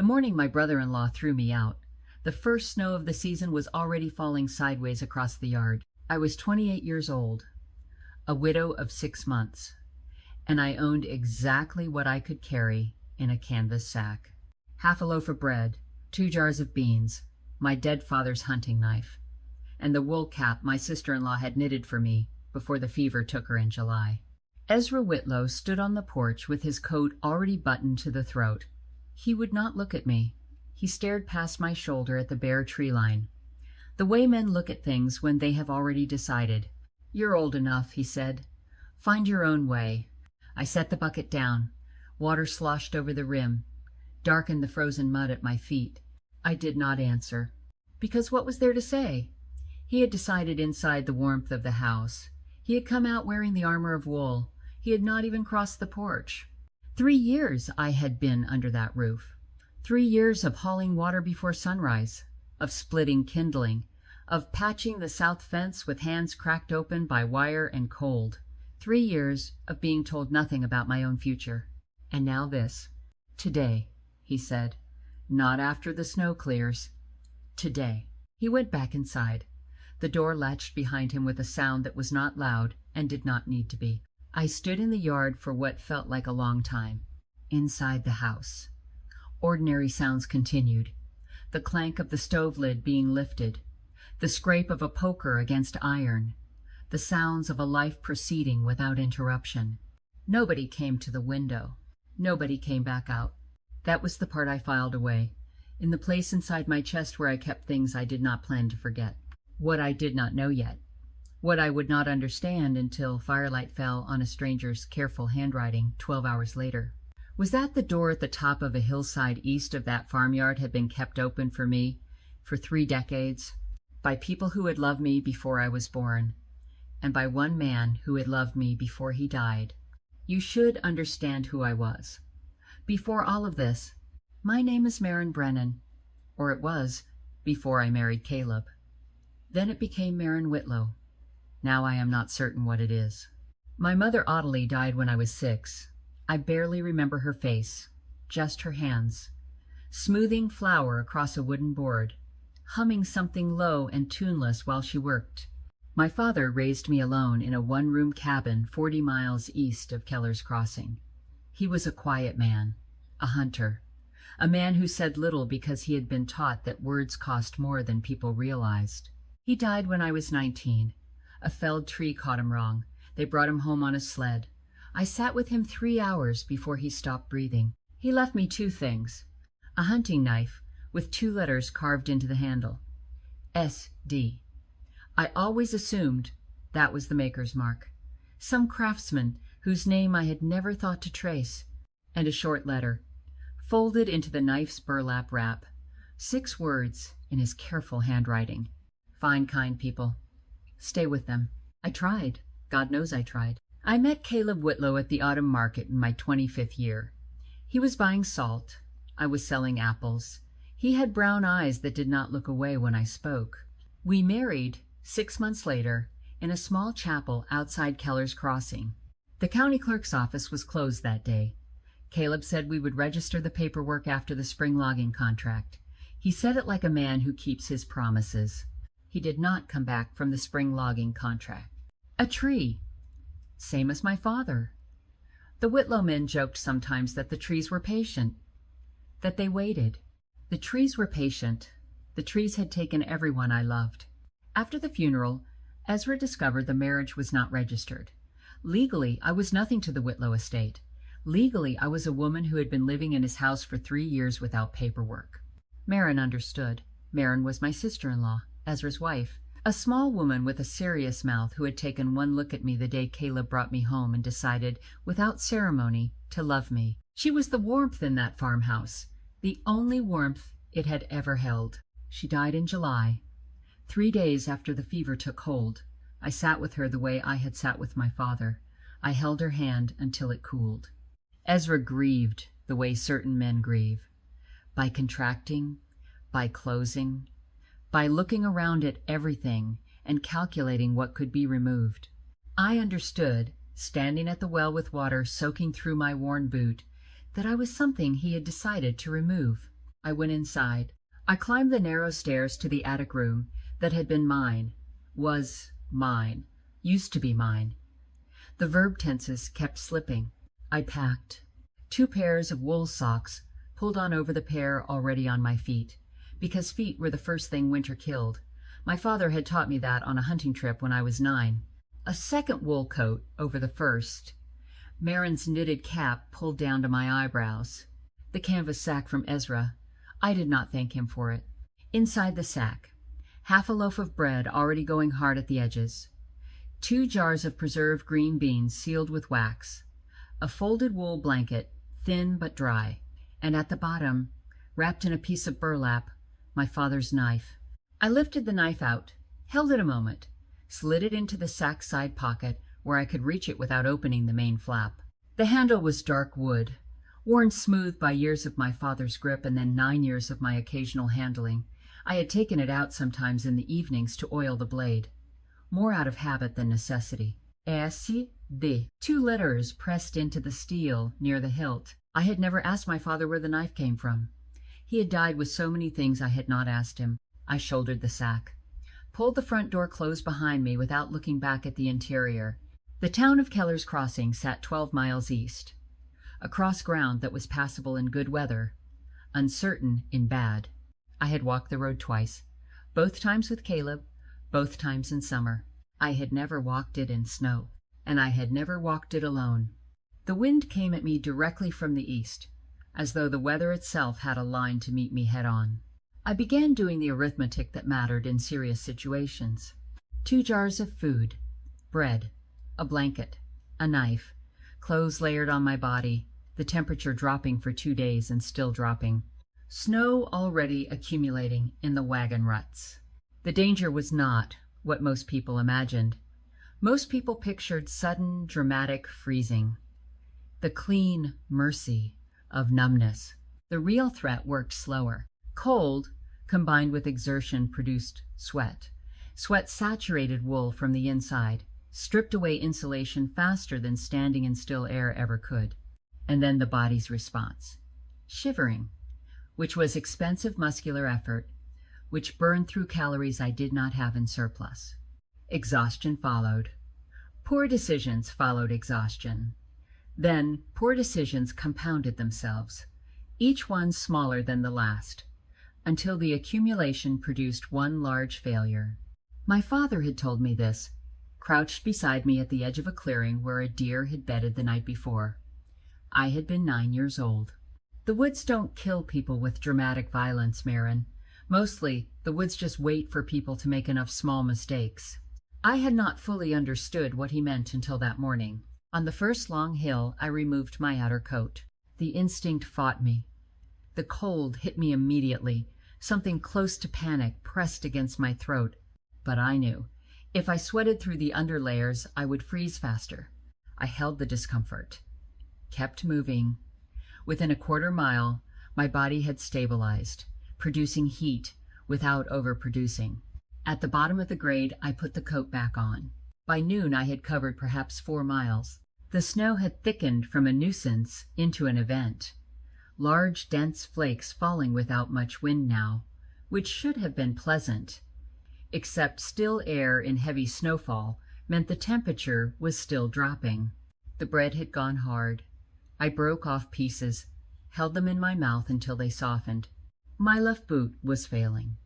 The morning my brother-in-law threw me out, the first snow of the season was already falling sideways across the yard. I was 28 years old, a widow of 6 months, and I owned exactly what I could carry in a canvas sack. Half a loaf of bread, 2 jars of beans, my dead father's hunting knife, and the wool cap my sister-in-law had knitted for me before the fever took her in July. Ezra Whitlow stood on the porch with his coat already buttoned to the throat. He would not look at me. He stared past my shoulder at the bare tree line. The way men look at things when they have already decided. "You're old enough," he said. "Find your own way." I set the bucket down. Water sloshed over the rim, darkened the frozen mud at my feet. I did not answer. Because what was there to say? He had decided inside the warmth of the house. He had come out wearing the armor of wool. He had not even crossed the porch. 3 years I had been under that roof. 3 years of hauling water before sunrise, of splitting kindling, of patching the south fence with hands cracked open by wire and cold. 3 years of being told nothing about my own future. And now this. "Today," he said. "Not after the snow clears. Today." He went back inside. The door latched behind him with a sound that was not loud and did not need to be. I stood in the yard for what felt like a long time. Inside the house. Ordinary sounds continued. The clank of the stove lid being lifted. The scrape of a poker against iron. The sounds of a life proceeding without interruption. Nobody came to the window. Nobody came back out. That was the part I filed away, in the place inside my chest where I kept things I did not plan to forget. What I did not know yet. What I would not understand until firelight fell on a stranger's careful handwriting 12 hours later. Was that the door at the top of a hillside east of that farmyard had been kept open for me for 3 decades, by people who had loved me before I was born, and by one man who had loved me before he died. You should understand who I was. Before all of this, my name is Maren Brennan, or it was before I married Caleb. Then it became Maren Whitlow. Now I am not certain what it is. My mother Ottilie died when I was 6. I barely remember her face, just her hands, smoothing flour across a wooden board, humming something low and tuneless while she worked. My father raised me alone in a one-room cabin 40 miles east of Keller's Crossing. He was a quiet man, a hunter, a man who said little because he had been taught that words cost more than people realized. He died when I was 19. A felled tree caught him wrong. They brought him home on a sled. I sat with him 3 hours before he stopped breathing. He left me 2 things. A hunting knife with 2 letters carved into the handle. S.D. I always assumed that was the maker's mark. Some craftsman whose name I had never thought to trace. And a short letter, folded into the knife's burlap wrap. 6 words in his careful handwriting. Fine, kind people. Stay with them. I tried. God knows I tried. I met Caleb Whitlow at the autumn market in my 25th year. He was buying salt. I was selling apples. He had brown eyes that did not look away when I spoke. We married 6 months later in a small chapel outside Keller's Crossing. The county clerk's office was closed that day. Caleb said we would register the paperwork after the spring logging contract. He said it like a man who keeps his promises. He did not come back from the spring logging contract. A tree. Same as my father. The Whitlow men joked sometimes that the trees were patient, that they waited. The trees were patient. The trees had taken everyone I loved. After the funeral, Ezra discovered the marriage was not registered. Legally, I was nothing to the Whitlow estate. Legally, I was a woman who had been living in his house for 3 years without paperwork. Maren understood. Maren was my sister-in-law, Ezra's wife, a small woman with a serious mouth who had taken one look at me the day Caleb brought me home and decided, without ceremony, to love me. She was the warmth in that farmhouse, the only warmth it had ever held. She died in July. 3 days after the fever took hold, I sat with her the way I had sat with my father. I held her hand until it cooled. Ezra grieved the way certain men grieve, by contracting, by closing, by looking around at everything and calculating what could be removed. I understood, standing at the well with water soaking through my worn boot, that I was something he had decided to remove. I went inside. I climbed the narrow stairs to the attic room that had been mine, was mine, used to be mine. The verb tenses kept slipping. I packed 2 pairs of wool socks, pulled on over the pair already on my feet, because feet were the first thing winter killed. My father had taught me that on a hunting trip when I was 9. A second wool coat over the first. Marin's knitted cap pulled down to my eyebrows. The canvas sack from Ezra. I did not thank him for it. Inside the sack, half a loaf of bread already going hard at the edges, 2 jars of preserved green beans sealed with wax, a folded wool blanket, thin but dry, and at the bottom, wrapped in a piece of burlap, my father's knife. I lifted the knife out, held it a moment, slid it into the sack's side pocket where I could reach it without opening the main flap. The handle was dark wood, worn smooth by years of my father's grip and then 9 years of my occasional handling. I had taken it out sometimes in the evenings to oil the blade, more out of habit than necessity. S.D. 2 letters pressed into the steel near the hilt. I had never asked my father where the knife came from. He had died with so many things I had not asked him. I shouldered the sack, pulled the front door closed behind me without looking back at the interior. The town of Keller's Crossing sat 12 miles east, across ground that was passable in good weather, uncertain in bad. I had walked the road twice, both times with Caleb, both times in summer. I had never walked it in snow, and I had never walked it alone. The wind came at me directly from the east, as though the weather itself had a line to meet me head-on. I began doing the arithmetic that mattered in serious situations. 2 jars of food, bread, a blanket, a knife, clothes layered on my body, the temperature dropping for 2 days and still dropping. Snow already accumulating in the wagon ruts. The danger was not what most people imagined. Most people pictured sudden, dramatic freezing, the clean mercy of numbness. The real threat worked slower. Cold, combined with exertion, produced sweat. Sweat saturated wool from the inside, stripped away insulation faster than standing in still air ever could. And then the body's response. Shivering, which was expensive muscular effort, which burned through calories I did not have in surplus. Exhaustion followed. Poor decisions followed exhaustion. Then poor decisions compounded themselves, each one smaller than the last, until the accumulation produced one large failure. My father had told me this, crouched beside me at the edge of a clearing where a deer had bedded the night before. I had been 9 years old. The woods don't kill people with dramatic violence, Marin. Mostly, the woods just wait for people to make enough small mistakes. I had not fully understood what he meant until that morning. On the first long hill, I removed my outer coat. The instinct fought me. The cold hit me immediately. Something close to panic pressed against my throat. But I knew, if I sweated through the underlayers, I would freeze faster. I held the discomfort, kept moving. Within a quarter mile, my body had stabilized, producing heat without overproducing. At the bottom of the grade, I put the coat back on. By noon, I had covered perhaps 4 miles. The snow had thickened from a nuisance into an event. Large, dense flakes falling without much wind now, which should have been pleasant, except still air in heavy snowfall meant the temperature was still dropping. The bread had gone hard. I broke off pieces, held them in my mouth until they softened. My left boot was failing.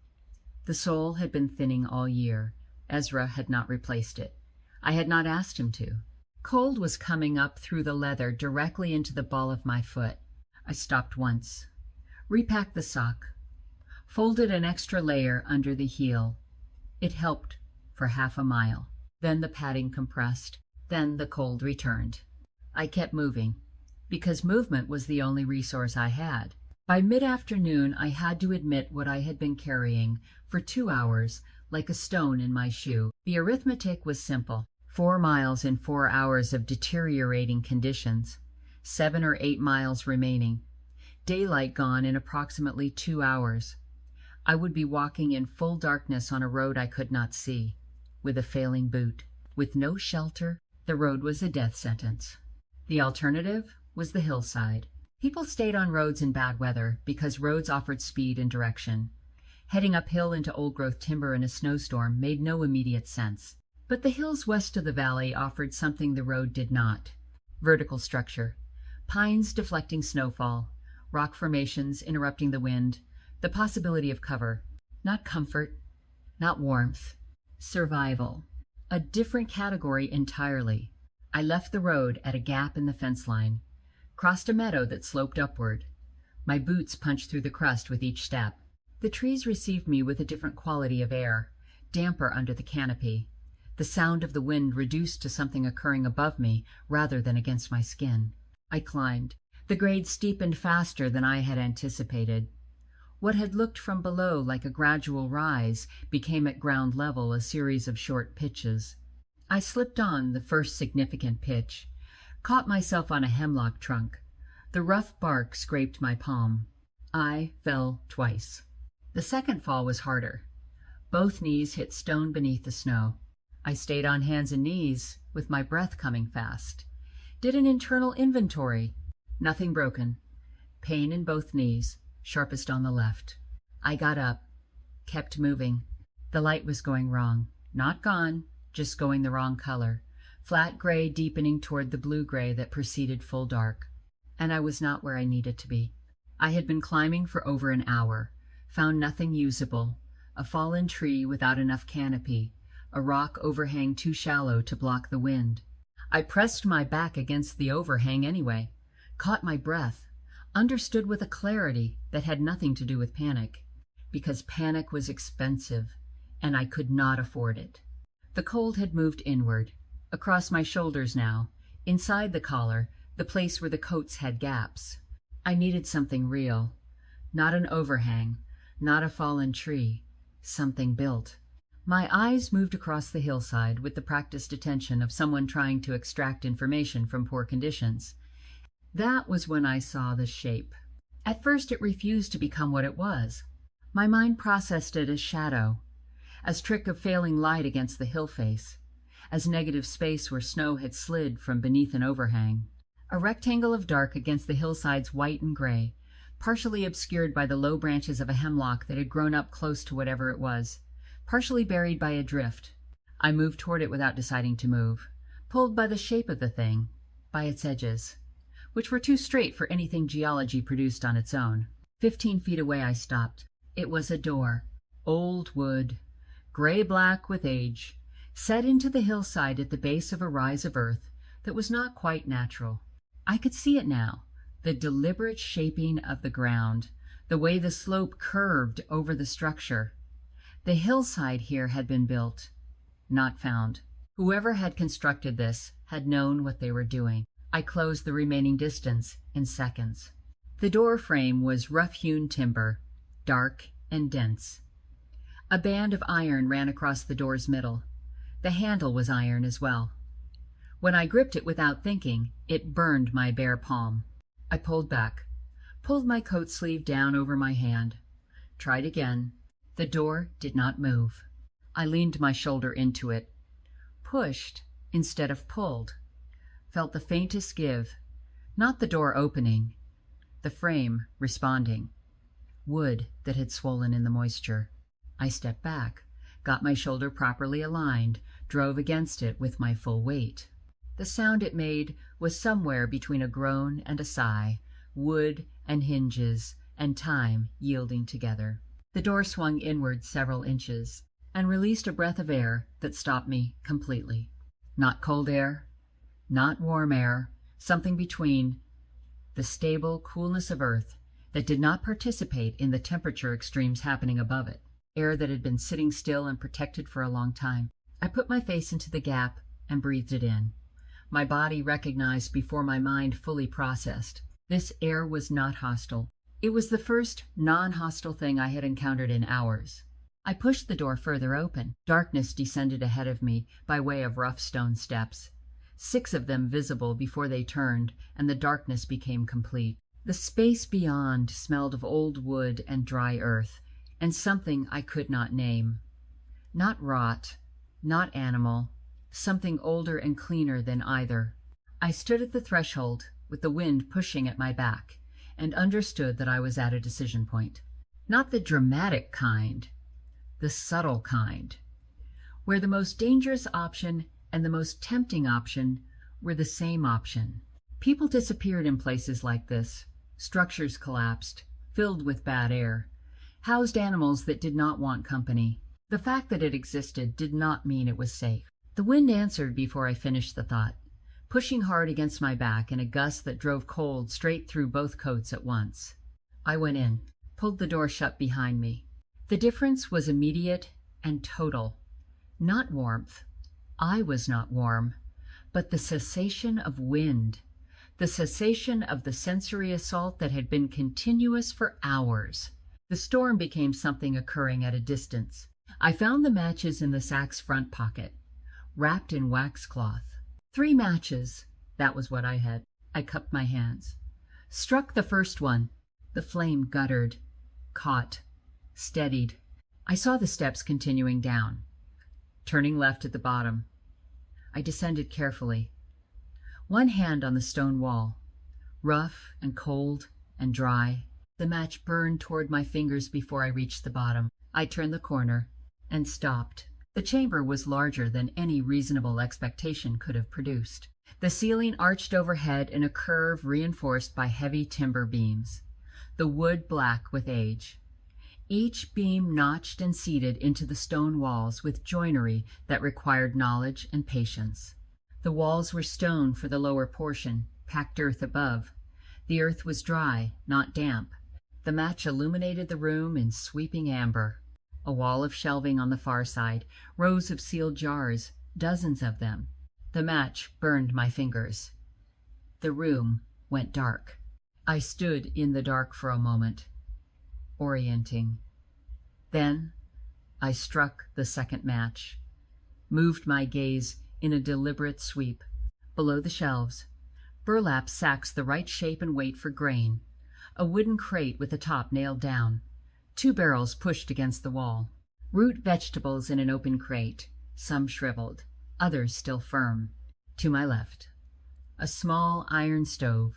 The sole had been thinning all year. Ezra had not replaced it. I had not asked him to. Cold was coming up through the leather directly into the ball of my foot. I stopped once, repacked the sock, folded an extra layer under the heel. It helped for half a mile. Then the padding compressed. Then the cold returned. I kept moving, because movement was the only resource I had. By mid-afternoon, I had to admit what I had been carrying for 2 hours, like a stone in my shoe. The arithmetic was simple. 4 miles in 4 hours of deteriorating conditions, 7 or 8 miles remaining. Daylight gone in approximately 2 hours. I would be walking in full darkness on a road I could not see, with a failing boot. With no shelter, the road was a death sentence. The alternative was the hillside. People stayed on roads in bad weather because roads offered speed and direction. Heading uphill into old-growth timber in a snowstorm made no immediate sense. But the hills west of the valley offered something the road did not. Vertical structure. Pines deflecting snowfall. Rock formations interrupting the wind. The possibility of cover. Not comfort. Not warmth. Survival. A different category entirely. I left the road at a gap in the fence line. Crossed a meadow that sloped upward. My boots punched through the crust with each step. The trees received me with a different quality of air, damper under the canopy. The sound of the wind reduced to something occurring above me rather than against my skin. I climbed. The grade steepened faster than I had anticipated. What had looked from below like a gradual rise became at ground level a series of short pitches. I slipped on the first significant pitch, caught myself on a hemlock trunk. The rough bark scraped my palm. I fell twice. The second fall was harder. Both knees hit stone beneath the snow. I stayed on hands and knees, with my breath coming fast. Did an internal inventory. Nothing broken. Pain in both knees, sharpest on the left. I got up, kept moving. The light was going wrong. Not gone, just going the wrong color. Flat gray deepening toward the blue-gray that preceded full dark. And I was not where I needed to be. I had been climbing for over an hour, found nothing usable, a fallen tree without enough canopy, a rock overhang too shallow to block the wind. I pressed my back against the overhang anyway, caught my breath, understood with a clarity that had nothing to do with panic, because panic was expensive, and I could not afford it. The cold had moved inward, across my shoulders now, inside the collar, the place where the coats had gaps. I needed something real, not an overhang, not a fallen tree, something built. My eyes moved across the hillside with the practiced attention of someone trying to extract information from poor conditions. That was when I saw the shape. At first it refused to become what it was. My mind processed it as shadow, as trick of failing light against the hill face, as negative space where snow had slid from beneath an overhang. A rectangle of dark against the hillside's white and gray, partially obscured by the low branches of a hemlock that had grown up close to whatever it was, partially buried by a drift. I moved toward it without deciding to move, pulled by the shape of the thing, by its edges, which were too straight for anything geology produced on its own. 15 feet away I stopped. It was a door, old wood, gray-black with age, set into the hillside at the base of a rise of earth that was not quite natural. I could see it now, the deliberate shaping of the ground, the way the slope curved over the structure. The hillside here had been built, not found. Whoever had constructed this had known what they were doing. I closed the remaining distance in seconds. The door frame was rough-hewn timber, dark and dense. A band of iron ran across the door's middle. The handle was iron as well. When I gripped it without thinking, it burned my bare palm. I pulled back, pulled my coat sleeve down over my hand, tried again. The door did not move. I leaned my shoulder into it, pushed instead of pulled, felt the faintest give, not the door opening, the frame responding, wood that had swollen in the moisture. I stepped back, got my shoulder properly aligned, drove against it with my full weight. The sound it made was somewhere between a groan and a sigh, wood and hinges and time yielding together. The door swung inward several inches and released a breath of air that stopped me completely. Not cold air, not warm air, something between. The stable coolness of earth that did not participate in the temperature extremes happening above it. Air that had been sitting still and protected for a long time. I put my face into the gap and breathed it in. My body recognized before my mind fully processed. This air was not hostile. It was the first non-hostile thing I had encountered in hours. I pushed the door further open. Darkness descended ahead of me by way of rough stone steps. 6 of them visible before they turned, and the darkness became complete. The space beyond smelled of old wood and dry earth, and something I could not name. Not rot, not animal, something older and cleaner than either. I stood at the threshold, with the wind pushing at my back, and understood that I was at a decision point. Not the dramatic kind, the subtle kind, where the most dangerous option and the most tempting option were the same option. People disappeared in places like this. Structures collapsed, filled with bad air, housed animals that did not want company. The fact that it existed did not mean it was safe. The wind answered before I finished the thought, pushing hard against my back in a gust that drove cold straight through both coats at once. I went in, pulled the door shut behind me. The difference was immediate and total. Not warmth. I was not warm, but the cessation of wind, the cessation of the sensory assault that had been continuous for hours. The storm became something occurring at a distance. I found the matches in the sack's front pocket, wrapped in waxcloth. 3 matches, that was what I had. I cupped my hands. Struck the first one. The flame guttered, caught, steadied. I saw the steps continuing down, turning left at the bottom. I descended carefully. One hand on the stone wall, rough and cold and dry. The match burned toward my fingers before I reached the bottom. I turned the corner and stopped. The chamber was larger than any reasonable expectation could have produced. The ceiling arched overhead in a curve reinforced by heavy timber beams, the wood black with age. Each beam notched and seated into the stone walls with joinery that required knowledge and patience. The walls were stone for the lower portion, packed earth above. The earth was dry, not damp. The match illuminated the room in sweeping amber. A wall of shelving on the far side, rows of sealed jars, dozens of them. The match burned my fingers. The room went dark. I stood in the dark for a moment, orienting. Then I struck the second match, moved my gaze in a deliberate sweep. Below the shelves, burlap sacks the right shape and weight for grain, a wooden crate with the top nailed down, 2 barrels pushed against the wall, root vegetables in an open crate, some shriveled, others still firm. To my left, a small iron stove,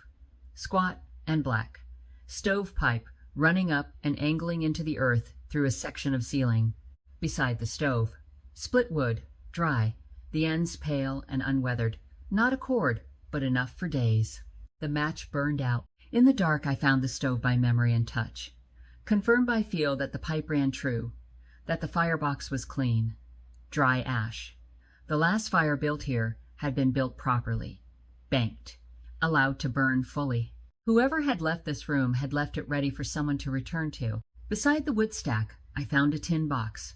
squat and black, stovepipe running up and angling into the earth through a section of ceiling. Beside the stove, split wood, dry, the ends pale and unweathered, not a cord, but enough for days. The match burned out. In the dark I found the stove by memory and touch, confirmed by feel that the pipe ran true, that the firebox was clean, dry ash. The last fire built here had been built properly, banked, allowed to burn fully. Whoever had left this room had left it ready for someone to return to. Beside the wood stack, I found a tin box,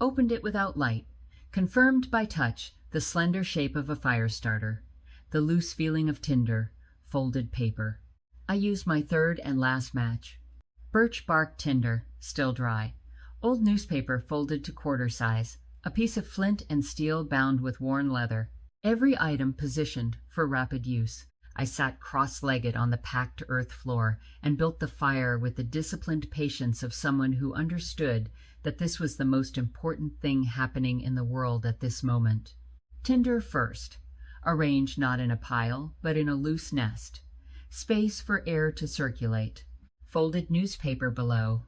opened it without light, confirmed by touch the slender shape of a fire starter, the loose feeling of tinder, folded paper. I used my third and last match. Birch bark tinder, still dry, old newspaper folded to quarter size, a piece of flint and steel bound with worn leather, every item positioned for rapid use. I sat cross-legged on the packed earth floor and built the fire with the disciplined patience of someone who understood that this was the most important thing happening in the world at this moment. Tinder first, arranged not in a pile, but in a loose nest. Space for air to circulate. Folded newspaper below,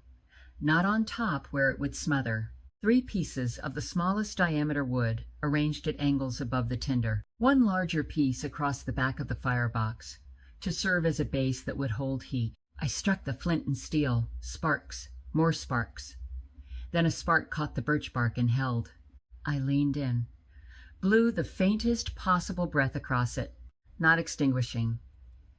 not on top where it would smother. 3 pieces of the smallest diameter wood arranged at angles above the tinder. 1 larger piece across the back of the firebox, to serve as a base that would hold heat. I struck the flint and steel, sparks, more sparks. Then a spark caught the birch bark and held. I leaned in, blew the faintest possible breath across it, not extinguishing,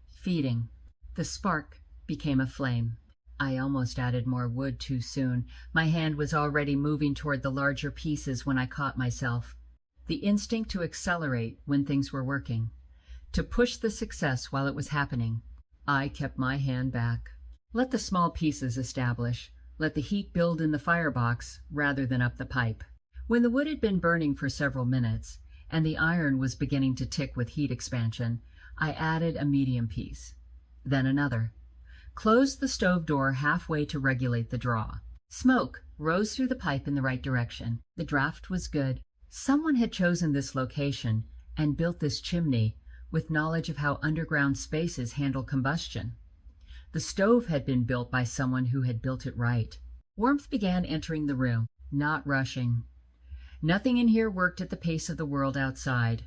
feeding. The spark became a flame. I almost added more wood too soon. My hand was already moving toward the larger pieces when I caught myself. The instinct to accelerate when things were working, to push the success while it was happening. I kept my hand back. Let the small pieces establish. Let the heat build in the firebox rather than up the pipe. When the wood had been burning for several minutes, and the iron was beginning to tick with heat expansion, I added a medium piece, then another. Closed the stove door halfway to regulate the draw. Smoke rose through the pipe in the right direction. The draft was good. Someone had chosen this location and built this chimney with knowledge of how underground spaces handle combustion. The stove had been built by someone who had built it right. Warmth began entering the room, not rushing. Nothing in here worked at the pace of the world outside.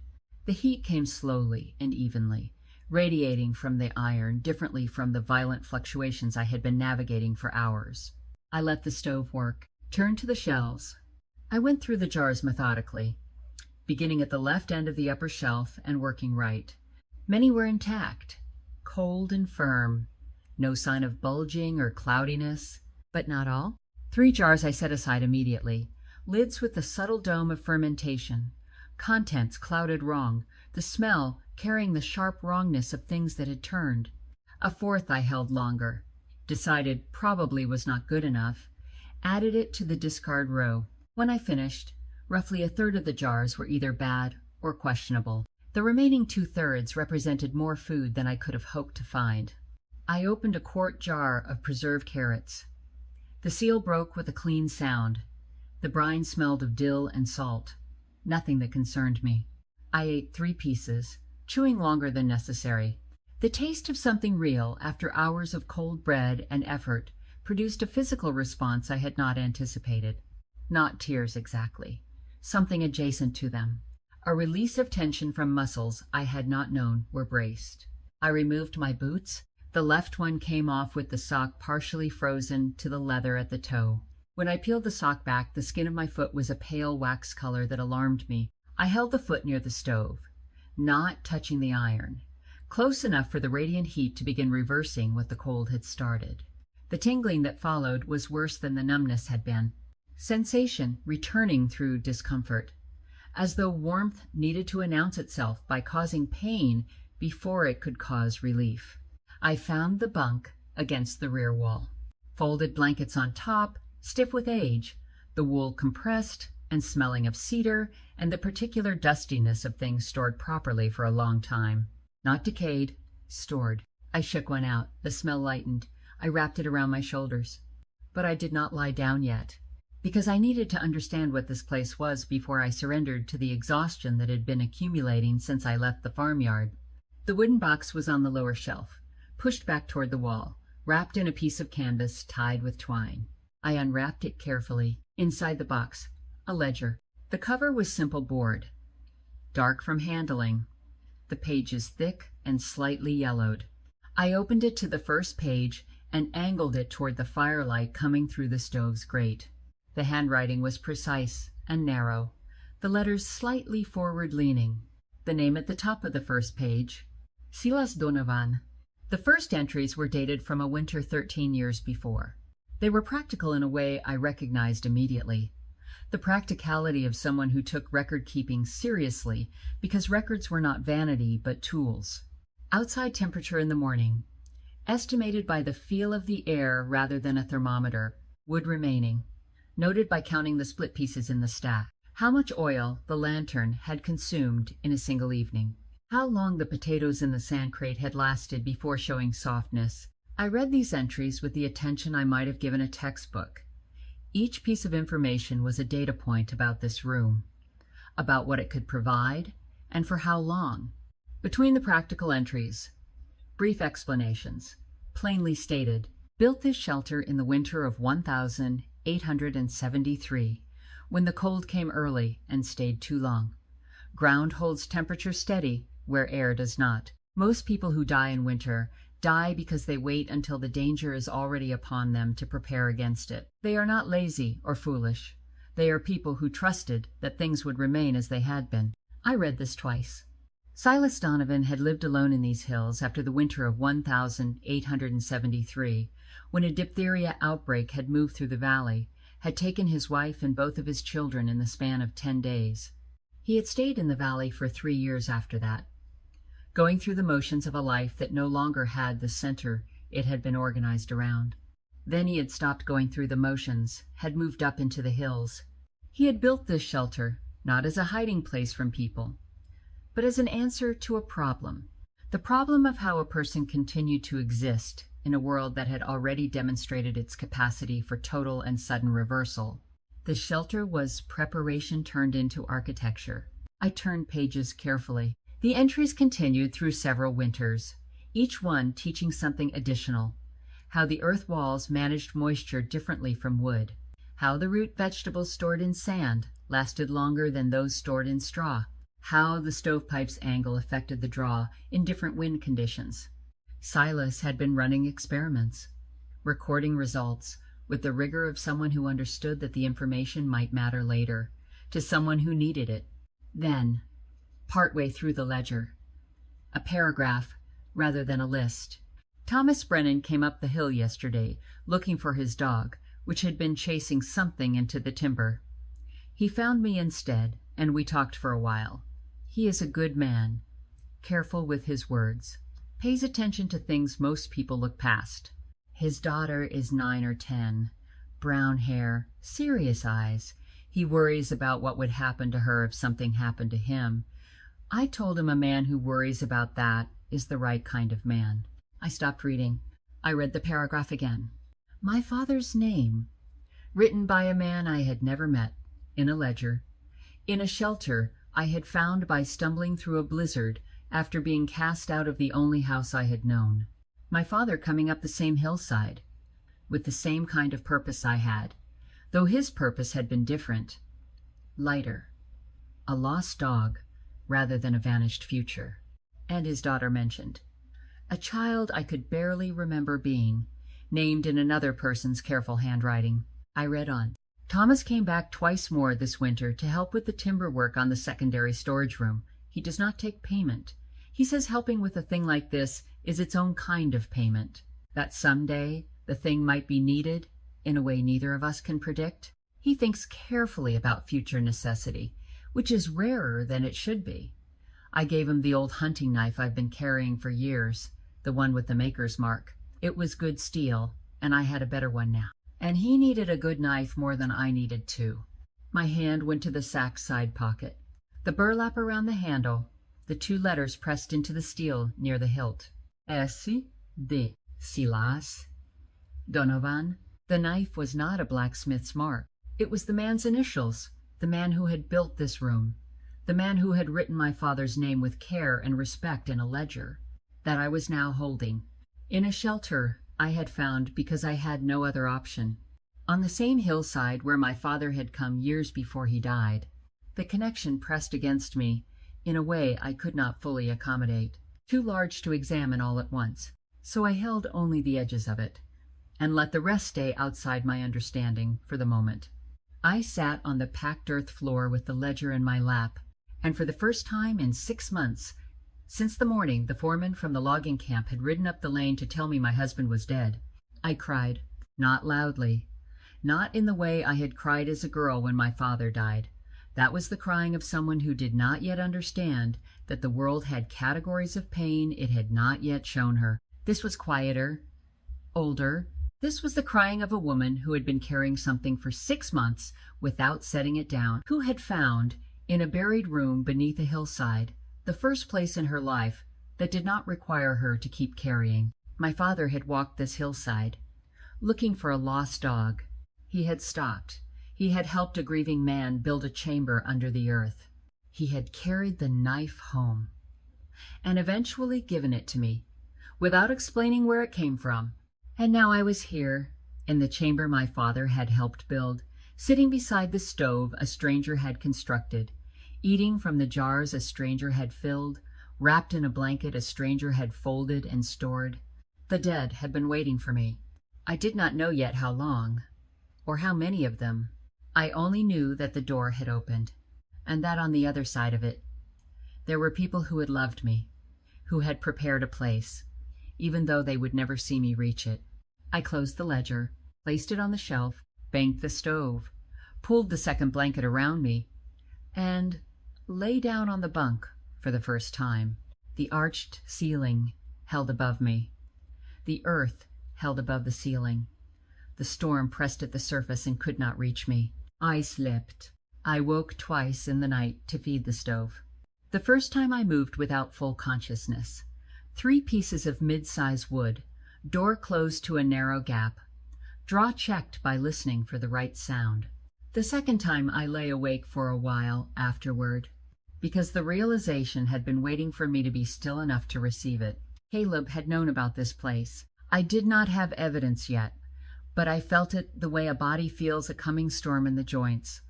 The heat came slowly and evenly, radiating from the iron differently from the violent fluctuations I had been navigating for hours. I let the stove work, turned to the shelves. I went through the jars methodically, beginning at the left end of the upper shelf and working right. Many were intact, cold and firm, no sign of bulging or cloudiness, but not all. 3 jars I set aside immediately, lids with the subtle dome of fermentation, contents clouded wrong, the smell carrying the sharp wrongness of things that had turned. A 4th I held longer, decided probably was not good enough, added it to the discard row. When I finished, roughly 1/3 of the jars were either bad or questionable. The remaining 2/3 represented more food than I could have hoped to find. I opened a quart jar of preserved carrots. The seal broke with a clean sound. The brine smelled of dill and salt. Nothing that concerned me. I ate 3 pieces, chewing longer than necessary. The taste of something real after hours of cold bread and effort produced a physical response I had not anticipated. Not tears exactly, something adjacent to them. A release of tension from muscles I had not known were braced. I removed my boots. The left one came off with the sock partially frozen to the leather at the toe. When I peeled the sock back, the skin of my foot was a pale wax color that alarmed me. I held the foot near the stove, not touching the iron, close enough for the radiant heat to begin reversing what the cold had started. The tingling that followed was worse than the numbness had been. Sensation returning through discomfort, as though warmth needed to announce itself by causing pain before it could cause relief. I found the bunk against the rear wall. Folded blankets on top, stiff with age, the wool compressed and smelling of cedar and the particular dustiness of things stored properly for a long time. Not decayed, stored. I shook one out. The smell lightened. I wrapped it around my shoulders. But I did not lie down yet, because I needed to understand what this place was before I surrendered to the exhaustion that had been accumulating since I left the farmyard. The wooden box was on the lower shelf, pushed back toward the wall, wrapped in a piece of canvas tied with twine. I unwrapped it carefully. Inside the box, a ledger. The cover was simple board, dark from handling, the pages thick and slightly yellowed. I opened it to the first page and angled it toward the firelight coming through the stove's grate. The handwriting was precise and narrow, the letters slightly forward-leaning. The name at the top of the first page, Silas Donovan. The first entries were dated from a winter 13 years before. They were practical in a way I recognized immediately. The practicality of someone who took record-keeping seriously because records were not vanity but tools. Outside temperature in the morning, estimated by the feel of the air rather than a thermometer, wood remaining, noted by counting the split pieces in the stack. How much oil the lantern had consumed in a single evening. How long the potatoes in the sand crate had lasted before showing softness. I read these entries with the attention I might have given a textbook. Each piece of information was a data point about this room, about what it could provide, and for how long. Between the practical entries, brief explanations, plainly stated, built this shelter in the winter of 1873, when the cold came early and stayed too long. Ground holds temperature steady where air does not. Most people who die in winter die because they wait until the danger is already upon them to prepare against it. They are not lazy or foolish. They are people who trusted that things would remain as they had been. I read this twice. Silas Donovan had lived alone in these hills after the winter of 1873, when a diphtheria outbreak had moved through the valley, had taken his wife and both of his children in the span of 10 days. He had stayed in the valley for 3 years after that, going through the motions of a life that no longer had the center it had been organized around. Then he had stopped going through the motions, had moved up into the hills. He had built this shelter, not as a hiding place from people, but as an answer to a problem. The problem of how a person continued to exist in a world that had already demonstrated its capacity for total and sudden reversal. The shelter was preparation turned into architecture. I turned pages carefully. The entries continued through several winters, each one teaching something additional, how the earth walls managed moisture differently from wood, how the root vegetables stored in sand lasted longer than those stored in straw, how the stovepipe's angle affected the draw in different wind conditions. Silas had been running experiments, recording results with the rigor of someone who understood that the information might matter later, to someone who needed it. Then, partway through the ledger, a paragraph rather than a list. Thomas Brennan came up the hill yesterday looking for his dog, which had been chasing something into the timber. He found me instead, and we talked for a while. He is a good man, careful with his words, pays attention to things most people look past. His daughter is 9 or 10, brown hair, serious eyes. He worries about what would happen to her if something happened to him. I told him a man who worries about that is the right kind of man. I stopped reading. I read the paragraph again. My father's name, written by a man I had never met, in a ledger, in a shelter I had found by stumbling through a blizzard after being cast out of the only house I had known. My father coming up the same hillside, with the same kind of purpose I had, though his purpose had been different, lighter, a lost dog rather than a vanished future. And his daughter mentioned, a child I could barely remember being, named in another person's careful handwriting. I read on. Thomas came back twice more this winter to help with the timber work on the secondary storage room. He does not take payment. He says helping with a thing like this is its own kind of payment, that someday the thing might be needed in a way neither of us can predict. He thinks carefully about future necessity, which is rarer than it should be. I gave him the old hunting knife I've been carrying for years, the one with the maker's mark. It was good steel, and I had a better one now. And he needed a good knife more than I needed too. My hand went to the sack's side pocket. The burlap around the handle, the 2 letters pressed into the steel near the hilt. S. D. Silas Donovan. The knife was not a blacksmith's mark. It was the man's initials, the man who had built this room, the man who had written my father's name with care and respect in a ledger, that I was now holding, in a shelter I had found because I had no other option, on the same hillside where my father had come years before he died. The connection pressed against me in a way I could not fully accommodate, too large to examine all at once, so I held only the edges of it, and let the rest stay outside my understanding for the moment. I sat on the packed earth floor with the ledger in my lap, and for the first time in 6 months, since the morning the foreman from the logging camp had ridden up the lane to tell me my husband was dead, I cried, not loudly, not in the way I had cried as a girl when my father died. That was the crying of someone who did not yet understand that the world had categories of pain it had not yet shown her. This was quieter, older. This was the crying of a woman who had been carrying something for 6 months without setting it down, who had found, in a buried room beneath a hillside, the first place in her life that did not require her to keep carrying. My father had walked this hillside, looking for a lost dog. He had stopped. He had helped a grieving man build a chamber under the earth. He had carried the knife home, and eventually given it to me, without explaining where it came from. And now I was here, in the chamber my father had helped build, sitting beside the stove a stranger had constructed, eating from the jars a stranger had filled, wrapped in a blanket a stranger had folded and stored. The dead had been waiting for me. I did not know yet how long, or how many of them. I only knew that the door had opened, and that on the other side of it, there were people who had loved me, who had prepared a place, even though they would never see me reach it. I closed the ledger, placed it on the shelf, banked the stove, pulled the second blanket around me, and lay down on the bunk for the first time. The arched ceiling held above me. The earth held above the ceiling. The storm pressed at the surface and could not reach me. I slept. I woke twice in the night to feed the stove. The first time I moved without full consciousness. 3 pieces of mid-size wood, door closed to a narrow gap, draw checked by listening for the right sound. The second time I lay awake for a while afterward, because the realization had been waiting for me to be still enough to receive it. Caleb had known about this place. I did not have evidence yet, but I felt it the way a body feels a coming storm in the joints.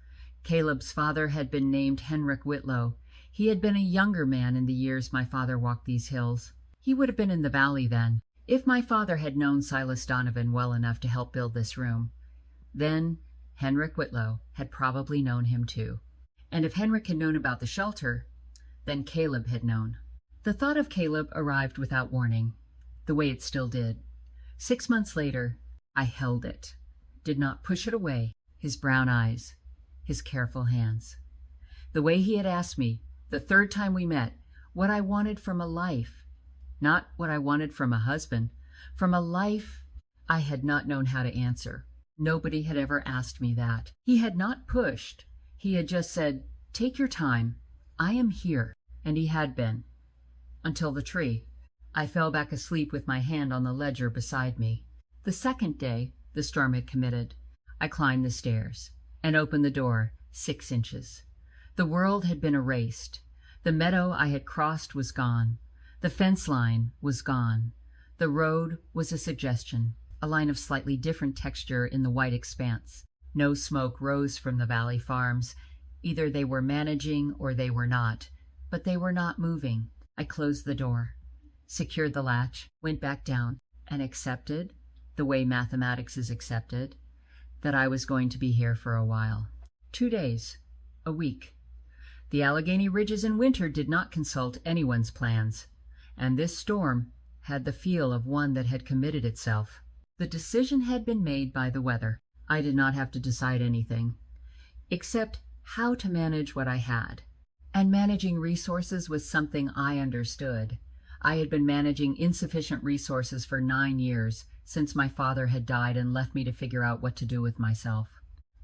Caleb's father had been named Henrik Whitlow. He had been a younger man in the years my father walked these hills. He would have been in the valley then, if my father had known Silas Donovan well enough to help build this room. Then Henrik Whitlow had probably known him too. And if Henrik had known about the shelter, then Caleb had known. The thought of Caleb arrived without warning, the way it still did. 6 months later, I held it, did not push it away, his brown eyes, his careful hands. The way he had asked me, the third time we met, what I wanted from a life. Not what I wanted from a husband, from a life I had not known how to answer. Nobody had ever asked me that. He had not pushed. He had just said, "Take your time. I am here." And he had been. Until the tree. I fell back asleep with my hand on the ledger beside me. The second day, the storm had committed. I climbed the stairs and opened the door 6 inches. The world had been erased. The meadow I had crossed was gone. The fence line was gone. The road was a suggestion, a line of slightly different texture in the white expanse. No smoke rose from the valley farms. Either they were managing or they were not, but they were not moving. I closed the door, secured the latch, went back down, and accepted, the way mathematics is accepted, that I was going to be here for a while. 2 days, a week. The Allegheny ridges in winter did not consult anyone's plans, and this storm had the feel of one that had committed itself. The decision had been made by the weather. I did not have to decide anything, except how to manage what I had. And managing resources was something I understood. I had been managing insufficient resources for 9 years, since my father had died and left me to figure out what to do with myself.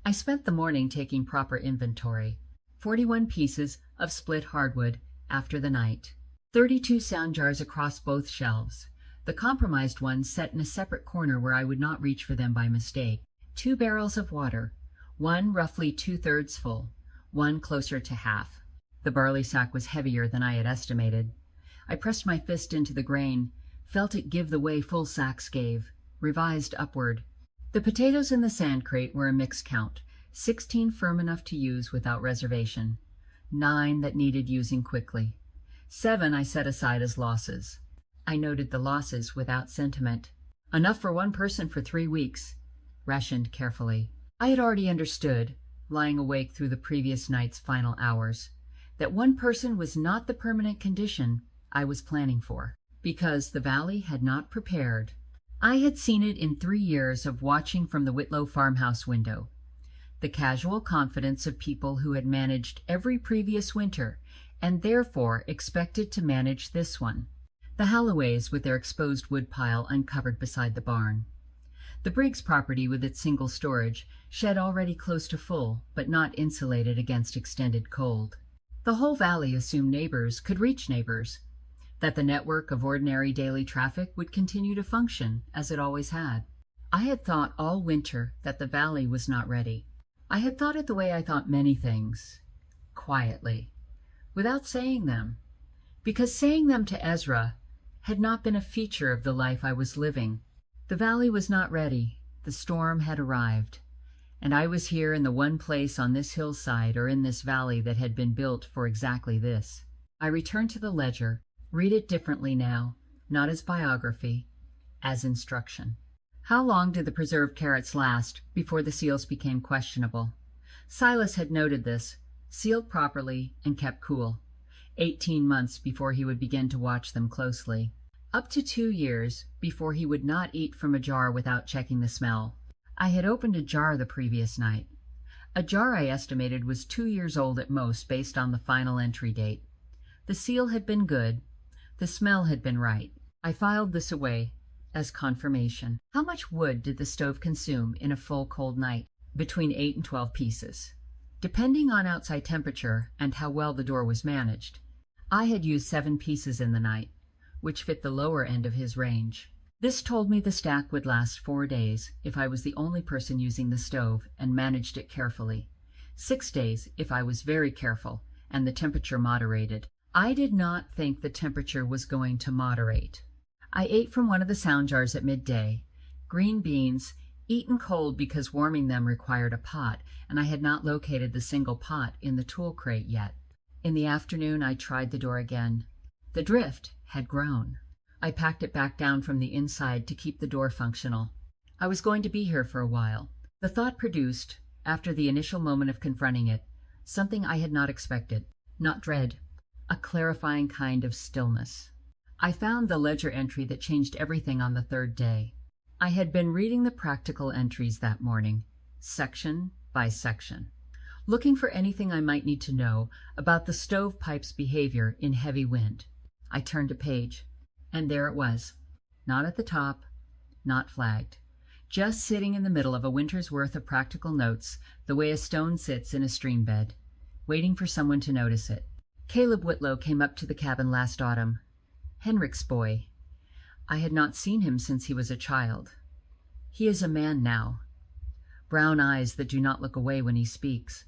I spent the morning taking proper inventory. 41 pieces of split hardwood after the night. 32 sound jars across both shelves. The compromised ones set in a separate corner where I would not reach for them by mistake. 2 barrels of water, one roughly 2/3 full, one closer to half. The barley sack was heavier than I had estimated. I pressed my fist into the grain, felt it give the way full sacks gave, revised upward. The potatoes in the sand crate were a mixed count, 16 firm enough to use without reservation, 9 that needed using quickly. 7 I set aside as losses. I noted the losses without sentiment. Enough for one person for 3 weeks, rationed carefully. I had already understood, lying awake through the previous night's final hours, that one person was not the permanent condition I was planning for, because the valley had not prepared. I had seen it in 3 years of watching from the Whitlow farmhouse window. The casual confidence of people who had managed every previous winter and therefore expected to manage this one. The Halloways with their exposed woodpile uncovered beside the barn. The Briggs property with its single storage, shed already close to full, but not insulated against extended cold. The whole valley assumed neighbors could reach neighbors, that the network of ordinary daily traffic would continue to function as it always had. I had thought all winter that the valley was not ready. I had thought it the way I thought many things, quietly, without saying them, because saying them to Ezra had not been a feature of the life I was living. The valley was not ready. The storm had arrived, and I was here in the one place on this hillside or in this valley that had been built for exactly this. I returned to the ledger, read it differently now, not as biography, as instruction. How long did the preserved carrots last before the seals became questionable? Silas had noted this, sealed properly and kept cool. 18 months before he would begin to watch them closely. Up to 2 years before he would not eat from a jar without checking the smell. I had opened a jar the previous night. A jar I estimated was 2 years old at most based on the final entry date. The seal had been good. The smell had been right. I filed this away as confirmation. How much wood did the stove consume in a full cold night? Between 8 and 12 pieces. Depending on outside temperature and how well the door was managed, I had used 7 pieces in the night, which fit the lower end of his range. This told me the stack would last 4 days if I was the only person using the stove and managed it carefully. 6 days if I was very careful and the temperature moderated. I did not think the temperature was going to moderate. I ate from one of the sound jars at midday. Green beans, eaten cold because warming them required a pot, and I had not located the single pot in the tool crate yet. In the afternoon, I tried the door again. The drift had grown. I packed it back down from the inside to keep the door functional. I was going to be here for a while. The thought produced, after the initial moment of confronting it, something I had not expected, not dread, a clarifying kind of stillness. I found the ledger entry that changed everything on the third day. I had been reading the practical entries that morning, section by section, looking for anything I might need to know about the stovepipe's behavior in heavy wind. I turned a page, and there it was, not at the top, not flagged, just sitting in the middle of a winter's worth of practical notes, the way a stone sits in a stream bed, waiting for someone to notice it. Caleb Whitlow came up to the cabin last autumn. Henrik's boy. I had not seen him since he was a child. He is a man now. Brown eyes that do not look away when he speaks.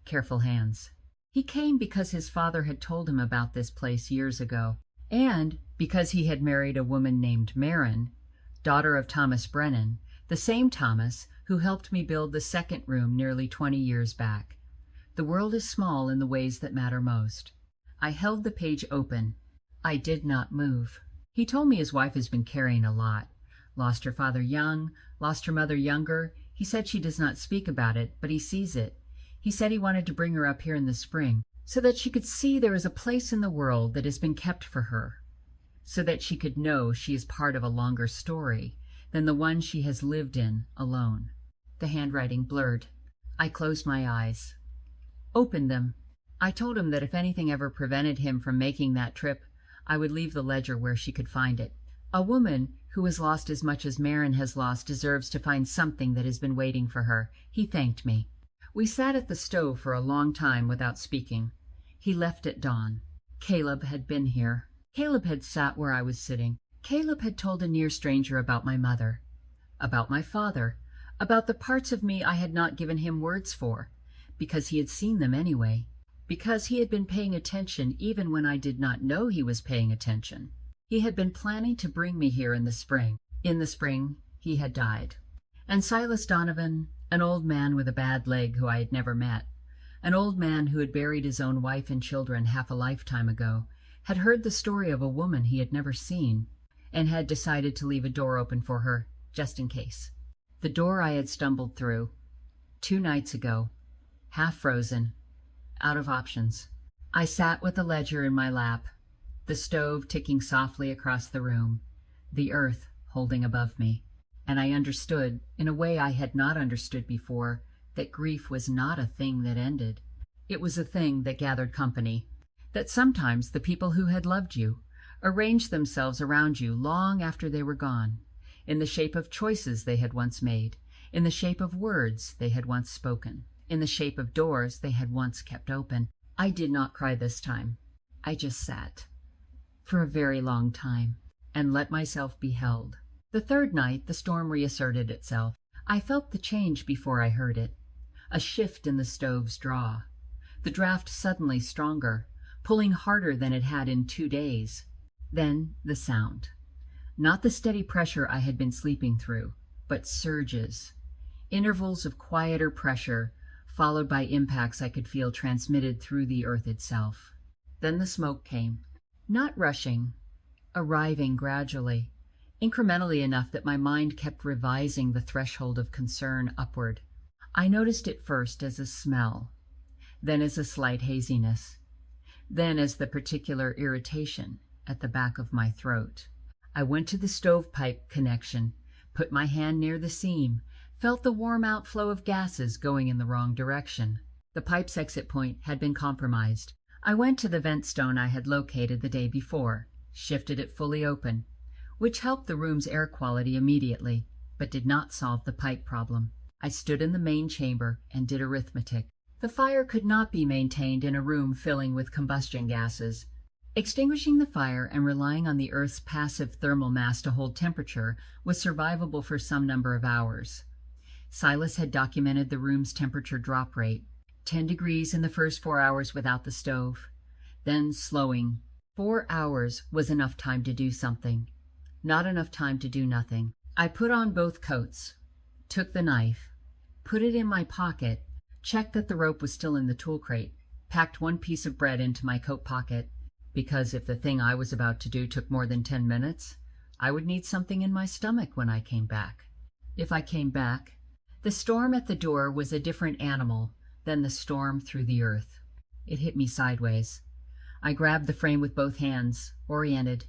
Careful hands. He came because his father had told him about this place years ago, and because he had married a woman named Marin, daughter of Thomas Brennan, the same Thomas who helped me build the second room nearly 20 years back. The world is small in the ways that matter most. I held the page open. I did not move. He told me his wife has been carrying a lot. Lost her father young, lost her mother younger. He said she does not speak about it, but he sees it. He said he wanted to bring her up here in the spring, so that she could see there is a place in the world that has been kept for her, so that she could know she is part of a longer story than the one she has lived in alone. The handwriting blurred. I closed my eyes, opened them. I told him that if anything ever prevented him from making that trip, I would leave the ledger where she could find it. A woman who has lost as much as Marin has lost deserves to find something that has been waiting for her. He thanked me. We sat at the stove for a long time without speaking. He left at dawn. Caleb had been here. Caleb had sat where I was sitting. Caleb had told a near stranger about my mother, about my father, about the parts of me I had not given him words for, because he had seen them anyway, because he had been paying attention even when I did not know he was paying attention. He had been planning to bring me here in the spring. In the spring, he had died. And Silas Donovan, an old man with a bad leg who I had never met, an old man who had buried his own wife and children half a lifetime ago, had heard the story of a woman he had never seen, and had decided to leave a door open for her, just in case. The door I had stumbled through 2 nights ago, half frozen, out of options. I sat with the ledger in my lap, the stove ticking softly across the room, the earth holding above me, and I understood, in a way I had not understood before, that grief was not a thing that ended. It was a thing that gathered company, that sometimes the people who had loved you arranged themselves around you long after they were gone, in the shape of choices they had once made, in the shape of words they had once spoken, in the shape of doors they had once kept open. I did not cry this time. I just sat, for a very long time, and let myself be held. The third night, the storm reasserted itself. I felt the change before I heard it, a shift in the stove's draw, the draft suddenly stronger, pulling harder than it had in 2 days. Then the sound. Not the steady pressure I had been sleeping through, but surges, intervals of quieter pressure, followed by impacts I could feel transmitted through the earth itself. Then the smoke came, not rushing, arriving gradually, incrementally enough that my mind kept revising the threshold of concern upward. I noticed it first as a smell, then as a slight haziness, then as the particular irritation at the back of my throat. I went to the stovepipe connection, put my hand near the seam, felt the warm outflow of gases going in the wrong direction. The pipe's exit point had been compromised. I went to the vent stone I had located the day before, shifted it fully open, which helped the room's air quality immediately, but did not solve the pipe problem. I stood in the main chamber and did arithmetic. The fire could not be maintained in a room filling with combustion gases. Extinguishing the fire and relying on the Earth's passive thermal mass to hold temperature was survivable for some number of hours. Silas had documented the room's temperature drop rate, 10 degrees in the first 4 hours without the stove, then slowing. 4 hours was enough time to do something. Not enough time to do nothing. I put on both coats, took the knife, put it in my pocket, checked that the rope was still in the tool crate, packed one piece of bread into my coat pocket, because if the thing I was about to do took more than 10 minutes, I would need something in my stomach when I came back. If I came back, the storm at the door was a different animal than the storm through the earth. It hit me sideways. I grabbed the frame with both hands, oriented,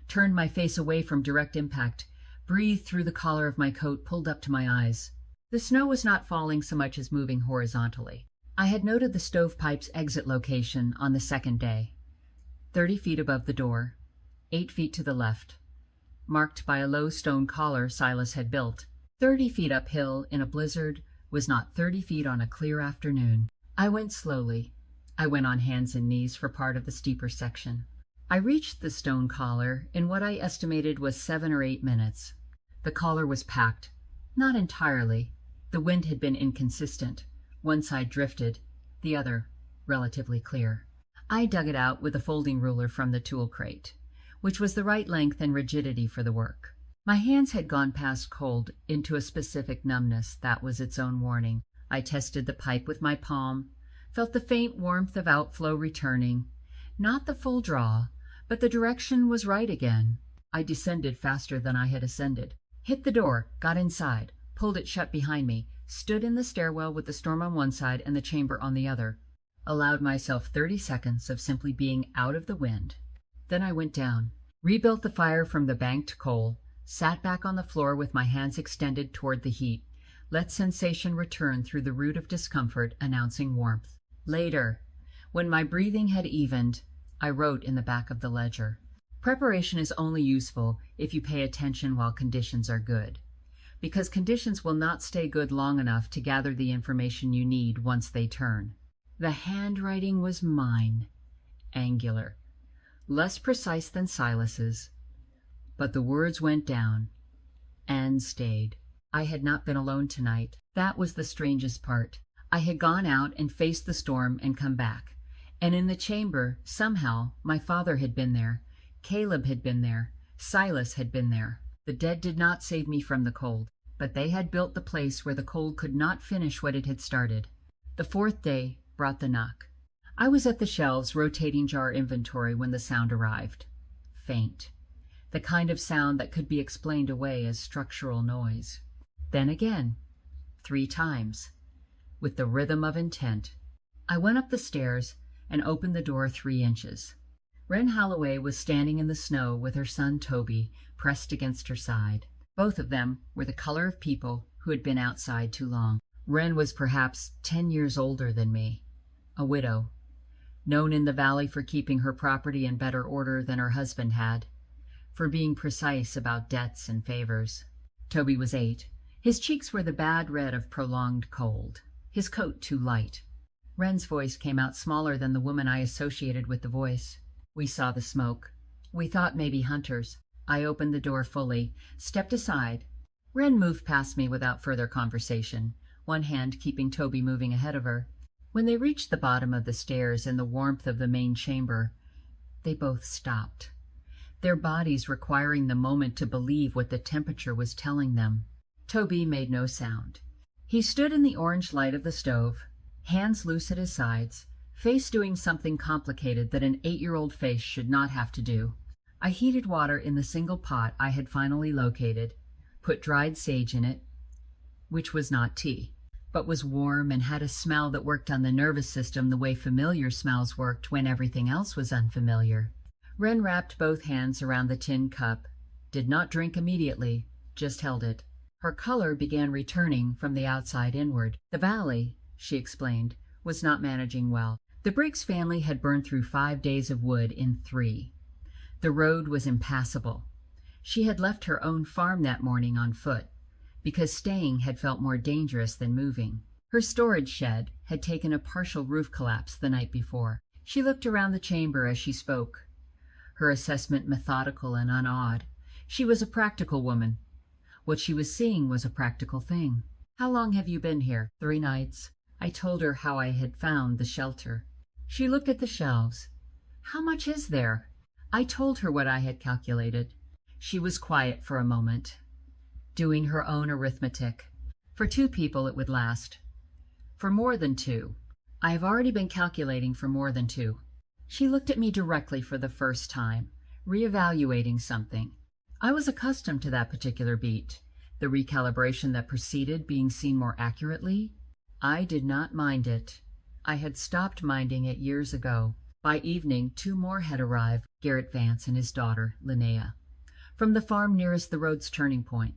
turned my face away from direct impact, breathed through the collar of my coat pulled up to my eyes. The snow was not falling so much as moving horizontally. I had noted the stovepipe's exit location on the second day. 30 feet above the door, 8 feet to the left, marked by a low stone collar Silas had built. 30 feet uphill in a blizzard was not 30 feet on a clear afternoon. I went slowly. I went on hands and knees for part of the steeper section. I reached the stone collar in what I estimated was 7 or 8 minutes. The collar was packed. Not entirely. The wind had been inconsistent. One side drifted, the other relatively clear. I dug it out with a folding ruler from the tool crate, which was the right length and rigidity for the work. My hands had gone past cold into a specific numbness that was its own warning. I tested the pipe with my palm, felt the faint warmth of outflow returning. Not the full draw, but the direction was right again. I descended faster than I had ascended. Hit the door, got inside, pulled it shut behind me, stood in the stairwell with the storm on one side and the chamber on the other. Allowed myself 30 seconds of simply being out of the wind. Then I went down, rebuilt the fire from the banked coal, sat back on the floor with my hands extended toward the heat, let sensation return through the root of discomfort, announcing warmth. Later, when my breathing had evened, I wrote in the back of the ledger. Preparation is only useful if you pay attention while conditions are good, because conditions will not stay good long enough to gather the information you need once they turn. The handwriting was mine, angular, less precise than Silas's, but the words went down and stayed. I had not been alone tonight. That was the strangest part. I had gone out and faced the storm and come back, and in the chamber, somehow, my father had been there, Caleb had been there, Silas had been there. The dead did not save me from the cold, but they had built the place where the cold could not finish what it had started. The fourth day brought the knock. I was at the shelves rotating jar inventory when the sound arrived. Faint. The kind of sound that could be explained away as structural noise. Then again. 3 times. With the rhythm of intent. I went up the stairs and opened the door 3 inches. Wren Holloway was standing in the snow with her son Toby pressed against her side. Both of them were the color of people who had been outside too long. Wren was perhaps 10 years older than me, a widow, known in the valley for keeping her property in better order than her husband had, for being precise about debts and favors. Toby was 8. His cheeks were the bad red of prolonged cold, his coat too light. Wren's voice came out smaller than the woman I associated with the voice. We saw the smoke. We thought maybe hunters. I opened the door fully, stepped aside. Wren moved past me without further conversation, one hand keeping Toby moving ahead of her. When they reached the bottom of the stairs in the warmth of the main chamber, they both stopped, their bodies requiring the moment to believe what the temperature was telling them. Toby made no sound. He stood in the orange light of the stove, hands loose at his sides, face doing something complicated that an 8-year-old face should not have to do. I heated water in the single pot I had finally located, put dried sage in it, which was not tea, but was warm and had a smell that worked on the nervous system the way familiar smells worked when everything else was unfamiliar. Wren wrapped both hands around the tin cup, did not drink immediately, just held it. Her color began returning from the outside inward. The valley, she explained, was not managing well. The Briggs family had burned through 5 days of wood in 3. The road was impassable. She had left her own farm that morning on foot, because staying had felt more dangerous than moving. Her storage shed had taken a partial roof collapse the night before. She looked around the chamber as she spoke, her assessment methodical and unawed. She was a practical woman. What she was seeing was a practical thing. How long have you been here? 3 nights. I told her how I had found the shelter. She looked at the shelves. How much is there? I told her what I had calculated. She was quiet for a moment, doing her own arithmetic. For 2 people it would last. For more than 2. I have already been calculating for more than 2. She looked at me directly for the first time, reevaluating something. I was accustomed to that particular beat, the recalibration that preceded being seen more accurately. I did not mind it. I had stopped minding it years ago. By evening, 2 more had arrived, Garrett Vance and his daughter, Linnea, from the farm nearest the road's turning point.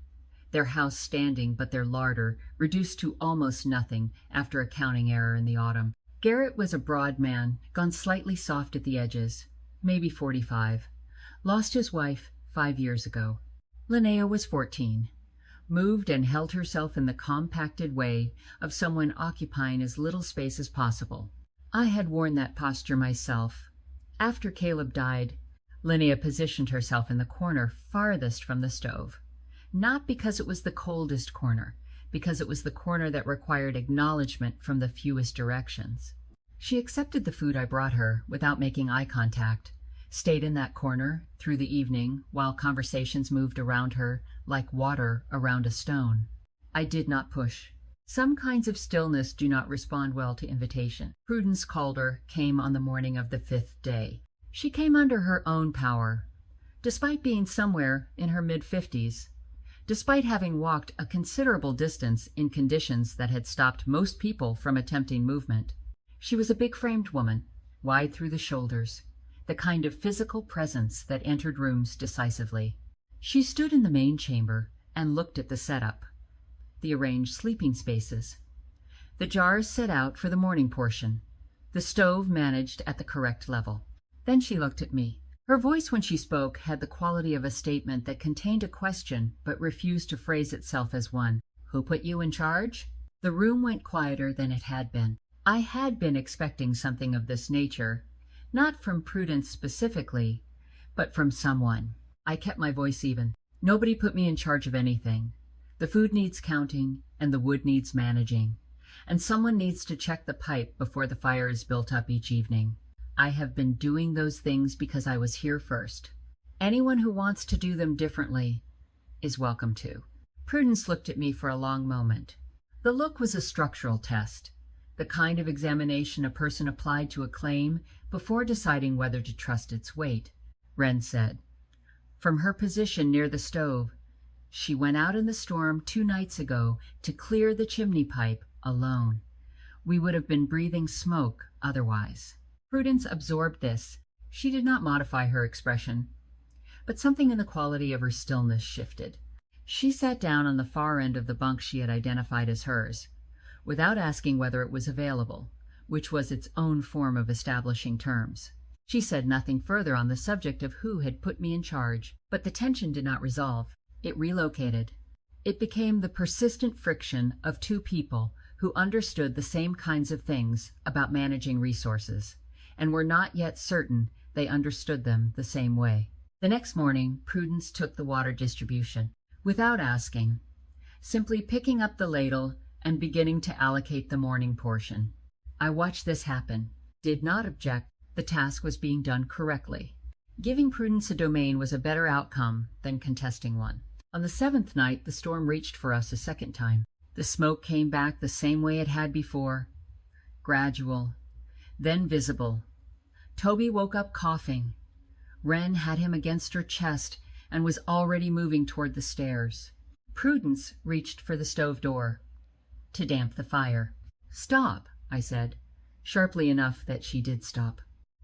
Their house standing, but their larder reduced to almost nothing after a counting error in the autumn. Garrett was a broad man, gone slightly soft at the edges, maybe 45. Lost his wife 5 years ago. Linnea was 14. Moved and held herself in the compacted way of someone occupying as little space as possible. I had worn that posture myself. After Caleb died, Linnea positioned herself in the corner farthest from the stove. Not because it was the coldest corner, because it was the corner that required acknowledgement from the fewest directions. She accepted the food I brought her without making eye contact, stayed in that corner through the evening while conversations moved around her like water around a stone. I did not push. Some kinds of stillness do not respond well to invitation. Prudence Calder came on the morning of the 5th day. She came under her own power. Despite being somewhere in her mid-50s, despite having walked a considerable distance in conditions that had stopped most people from attempting movement, she was a big-framed woman, wide through the shoulders, the kind of physical presence that entered rooms decisively. She stood in the main chamber and looked at the setup, the arranged sleeping spaces, the jars set out for the morning portion, the stove managed at the correct level. Then she looked at me. Her voice when she spoke had the quality of a statement that contained a question but refused to phrase itself as one. "Who put you in charge?" The room went quieter than it had been. I had been expecting something of this nature, not from Prudence specifically, but from someone. I kept my voice even. Nobody put me in charge of anything. The food needs counting, and the wood needs managing, and someone needs to check the pipe before the fire is built up each evening. I have been doing those things because I was here first. Anyone who wants to do them differently is welcome to. Prudence looked at me for a long moment. The look was a structural test, the kind of examination a person applied to a claim before deciding whether to trust its weight. Wren said. From her position near the stove, she went out in the storm 2 nights ago to clear the chimney pipe alone. We would have been breathing smoke otherwise. Prudence absorbed this. She did not modify her expression, but something in the quality of her stillness shifted. She sat down on the far end of the bunk she had identified as hers, without asking whether it was available, which was its own form of establishing terms. She said nothing further on the subject of who had put me in charge, but the tension did not resolve. It relocated. It became the persistent friction of 2 people who understood the same kinds of things about managing resources, and were not yet certain they understood them the same way. The next morning, Prudence took the water distribution, without asking, simply picking up the ladle and beginning to allocate the morning portion. I watched this happen, did not object. The task was being done correctly. Giving Prudence a domain was a better outcome than contesting one. On the 7th night, the storm reached for us a second time. The smoke came back the same way it had before, gradual, then visible. Toby woke up coughing. Wren had him against her chest and was already moving toward the stairs. Prudence reached for the stove door to damp the fire. "Stop," I said, sharply enough that she did stop.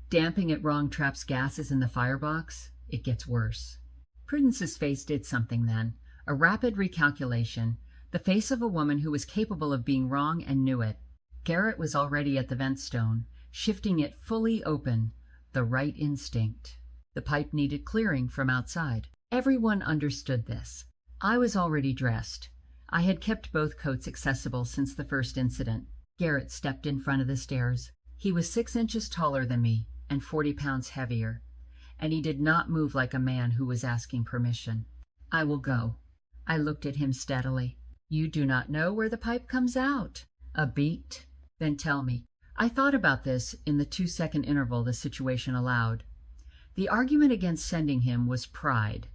"Damping it wrong traps gases in the firebox. It gets worse." Prudence's face did something then, a rapid recalculation, the face of a woman who was capable of being wrong and knew it. Garrett was already at the vent stone, shifting it fully open, the right instinct. The pipe needed clearing from outside. Everyone understood this. I was already dressed. I had kept both coats accessible since the first incident. Garrett stepped in front of the stairs. He was 6 inches taller than me and 40 pounds heavier, and he did not move like a man who was asking permission. "I will go." I looked at him steadily. "You do not know where the pipe comes out." "A beat." "Then tell me." I thought about this in the 2-second interval the situation allowed. The argument against sending him was pride.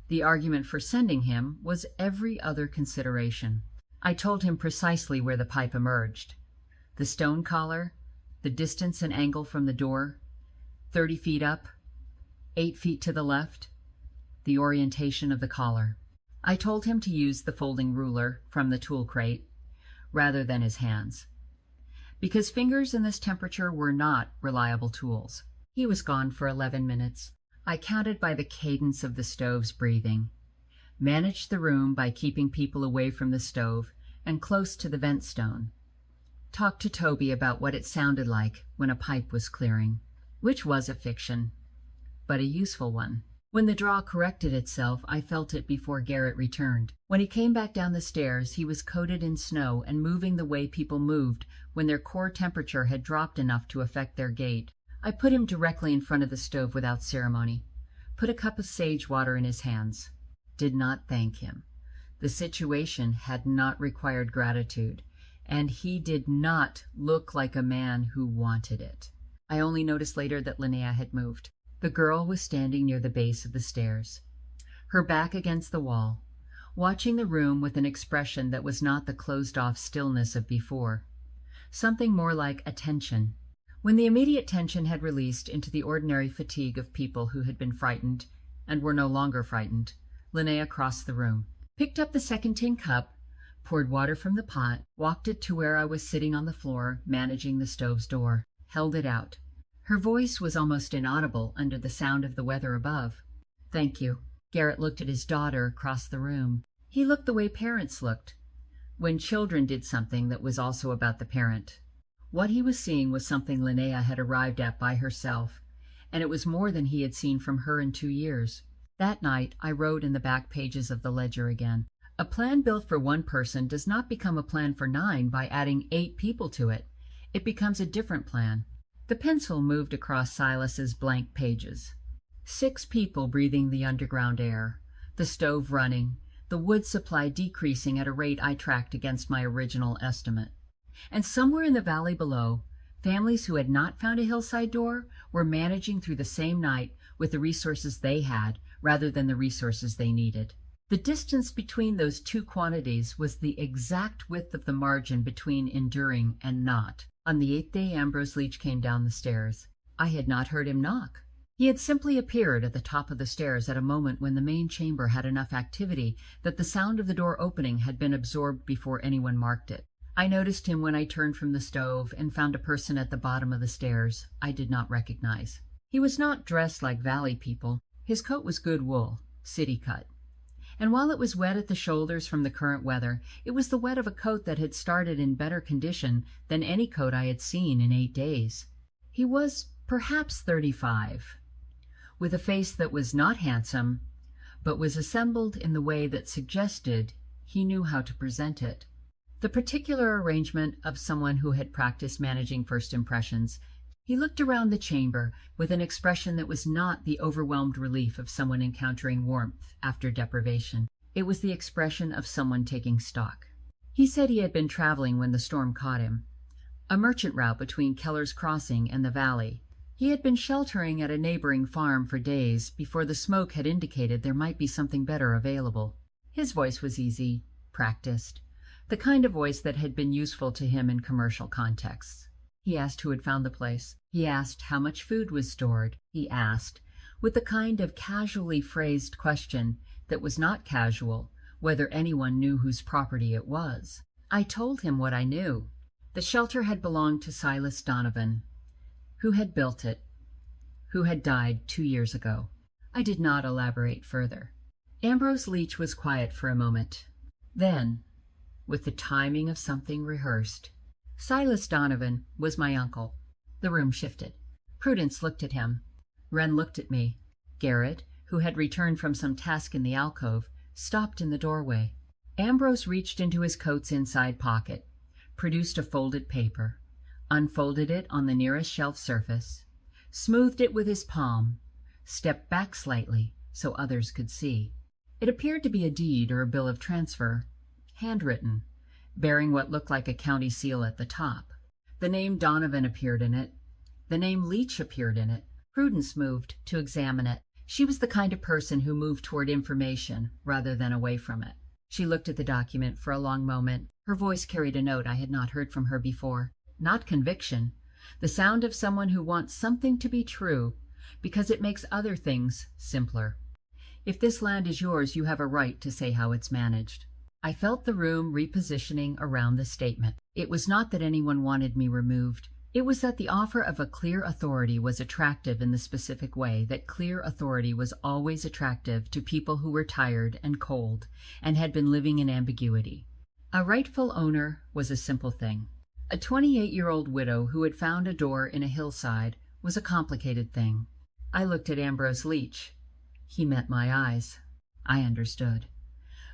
The argument for sending him was every other consideration. I told him precisely where the pipe emerged. The stone collar, the distance and angle from the door, 30 feet up, 8 feet to the left, the orientation of the collar. I told him to use the folding ruler from the tool crate rather than his hands, because fingers in this temperature were not reliable tools. He was gone for 11 minutes. I counted by the cadence of the stove's breathing, managed the room by keeping people away from the stove and close to the vent stone, talked to Toby about what it sounded like when a pipe was clearing, which was a fiction, but a useful one. When the draw corrected itself, I felt it before Garrett returned. When he came back down the stairs, he was coated in snow and moving the way people moved when their core temperature had dropped enough to affect their gait. I put him directly in front of the stove without ceremony, put a cup of sage water in his hands, did not thank him. The situation had not required gratitude, and he did not look like a man who wanted it. I only noticed later that Linnea had moved. The girl was standing near the base of the stairs, her back against the wall, watching the room with an expression that was not the closed-off stillness of before, something more like attention. When the immediate tension had released into the ordinary fatigue of people who had been frightened and were no longer frightened, Linnea crossed the room, picked up the second tin cup, poured water from the pot, walked it to where I was sitting on the floor managing the stove's door, held it out. Her voice was almost inaudible under the sound of the weather above. "Thank you." Garrett looked at his daughter across the room. He looked the way parents looked, when children did something that was also about the parent. What he was seeing was something Linnea had arrived at by herself, and it was more than he had seen from her in 2 years. That night, I wrote in the back pages of the ledger again. A plan built for one person does not become a plan for 9 by adding 8 people to it. It becomes a different plan. The pencil moved across Silas's blank pages. 6 people breathing the underground air, the stove running, the wood supply decreasing at a rate I tracked against my original estimate. And somewhere in the valley below, families who had not found a hillside door were managing through the same night with the resources they had rather than the resources they needed. The distance between those two quantities was the exact width of the margin between enduring and not. On the 8th day, Ambrose Leach came down the stairs. I had not heard him knock. He had simply appeared at the top of the stairs at a moment when the main chamber had enough activity that the sound of the door opening had been absorbed before anyone marked it. I noticed him when I turned from the stove and found a person at the bottom of the stairs I did not recognize. He was not dressed like valley people. His coat was good wool, city cut. And while it was wet at the shoulders from the current weather, it was the wet of a coat that had started in better condition than any coat I had seen in 8 days. He was perhaps 35, with a face that was not handsome, but was assembled in the way that suggested he knew how to present it. The particular arrangement of someone who had practiced managing first impressions. He looked around the chamber with an expression that was not the overwhelmed relief of someone encountering warmth after deprivation. It was the expression of someone taking stock. He said he had been traveling when the storm caught him, a merchant route between Keller's Crossing and the valley. He had been sheltering at a neighboring farm for days before the smoke had indicated there might be something better available. His voice was easy, practiced, the kind of voice that had been useful to him in commercial contexts. He asked who had found the place. He asked how much food was stored. He asked, with the kind of casually phrased question that was not casual, whether anyone knew whose property it was. I told him what I knew. The shelter had belonged to Silas Donovan, who had built it, who had died 2 years ago. I did not elaborate further. Ambrose Leach was quiet for a moment. Then, with the timing of something rehearsed, Silas Donovan was my uncle. The room shifted. Prudence looked at him. Wren looked at me. Garrett, who had returned from some task in the alcove, stopped in the doorway. Ambrose reached into his coat's inside pocket, produced a folded paper, unfolded it on the nearest shelf surface, smoothed it with his palm, stepped back slightly so others could see. It appeared to be a deed or a bill of transfer, handwritten, bearing what looked like a county seal at the top. The name Donovan appeared in it. The name Leach appeared in it. Prudence moved to examine it. She was the kind of person who moved toward information rather than away from it. She looked at the document for a long moment. Her voice carried a note I had not heard from her before. Not conviction. The sound of someone who wants something to be true because it makes other things simpler. If this land is yours, you have a right to say how it's managed. I felt the room repositioning around the statement. It was not that anyone wanted me removed. It was that the offer of a clear authority was attractive in the specific way that clear authority was always attractive to people who were tired and cold and had been living in ambiguity. A rightful owner was a simple thing. A 28-year-old widow who had found a door in a hillside was a complicated thing. I looked at Ambrose Leach. He met my eyes. I understood.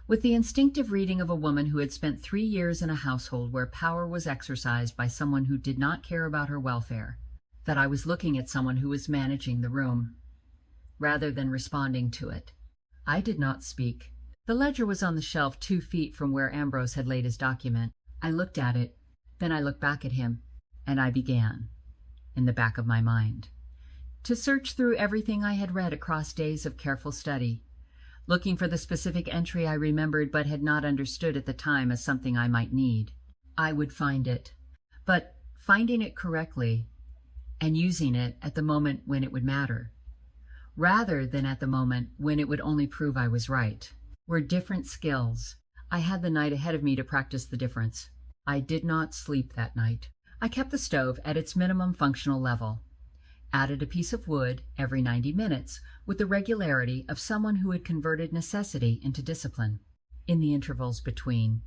With the instinctive reading of a woman who had spent 3 years in a household where power was exercised by someone who did not care about her welfare, that I was looking at someone who was managing the room, rather than responding to it. I did not speak. The ledger was on the shelf 2 feet from where Ambrose had laid his document. I looked at it, then I looked back at him, and I began, in the back of my mind, to search through everything I had read across days of careful study, looking for the specific entry I remembered but had not understood at the time as something I might need. I would find it, but finding it correctly and using it at the moment when it would matter, rather than at the moment when it would only prove I was right, were different skills. I had the night ahead of me to practice the difference. I did not sleep that night. I kept the stove at its minimum functional level, added a piece of wood every 90 minutes with the regularity of someone who had converted necessity into discipline. In the intervals between,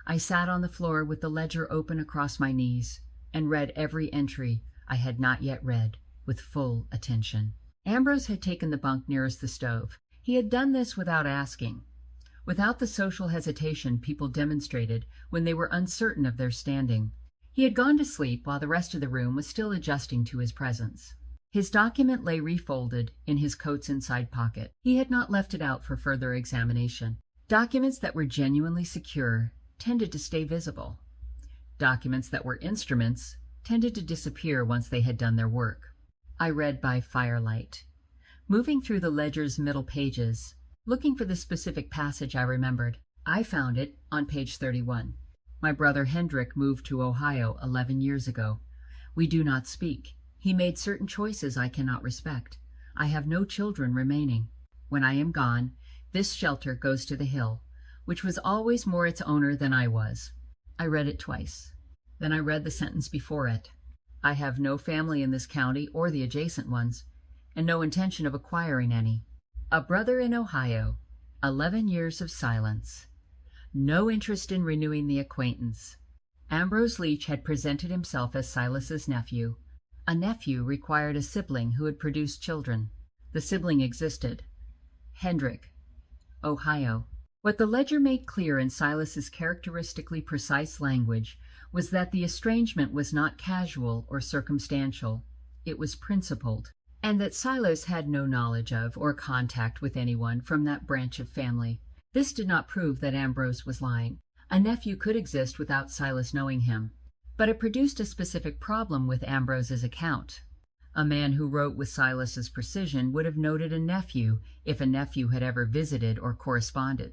I sat on the floor with the ledger open across my knees and read every entry I had not yet read with full attention. Ambrose had taken the bunk nearest the stove. He had done this without asking, without the social hesitation people demonstrated when they were uncertain of their standing. He had gone to sleep while the rest of the room was still adjusting to his presence. His document lay refolded in his coat's inside pocket. He had not left it out for further examination. Documents that were genuinely secure tended to stay visible. Documents that were instruments tended to disappear once they had done their work. I read by firelight, moving through the ledger's middle pages, looking for the specific passage I remembered. I found it on page 31. My brother Hendrik moved to Ohio 11 years ago. We do not speak. He made certain choices I cannot respect. I have no children remaining. When I am gone, this shelter goes to the hill, which was always more its owner than I was. I read it twice. Then I read the sentence before it. I have no family in this county or the adjacent ones, and no intention of acquiring any. A brother in Ohio, 11 years of silence. No interest in renewing the acquaintance. Ambrose Leach had presented himself as Silas's nephew. A nephew required a sibling who had produced children. The sibling existed. Hendrik, Ohio. What the ledger made clear in Silas's characteristically precise language was that the estrangement was not casual or circumstantial. It was principled, and that Silas had no knowledge of or contact with anyone from that branch of family. This did not prove that Ambrose was lying. A nephew could exist without Silas knowing him, but it produced a specific problem with Ambrose's account. A man who wrote with Silas's precision would have noted a nephew if a nephew had ever visited or corresponded,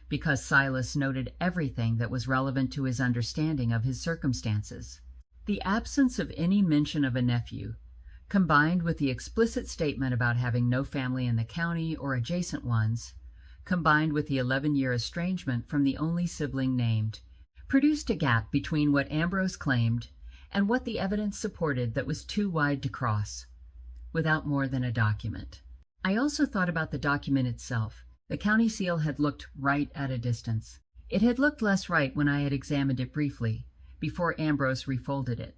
because Silas noted everything that was relevant to his understanding of his circumstances. The absence of any mention of a nephew, combined with the explicit statement about having no family in the county or adjacent ones, combined with the 11-year estrangement from the only sibling named, produced a gap between what Ambrose claimed and what the evidence supported that was too wide to cross, without more than a document. I also thought about the document itself. The county seal had looked right at a distance. It had looked less right when I had examined it briefly, before Ambrose refolded it.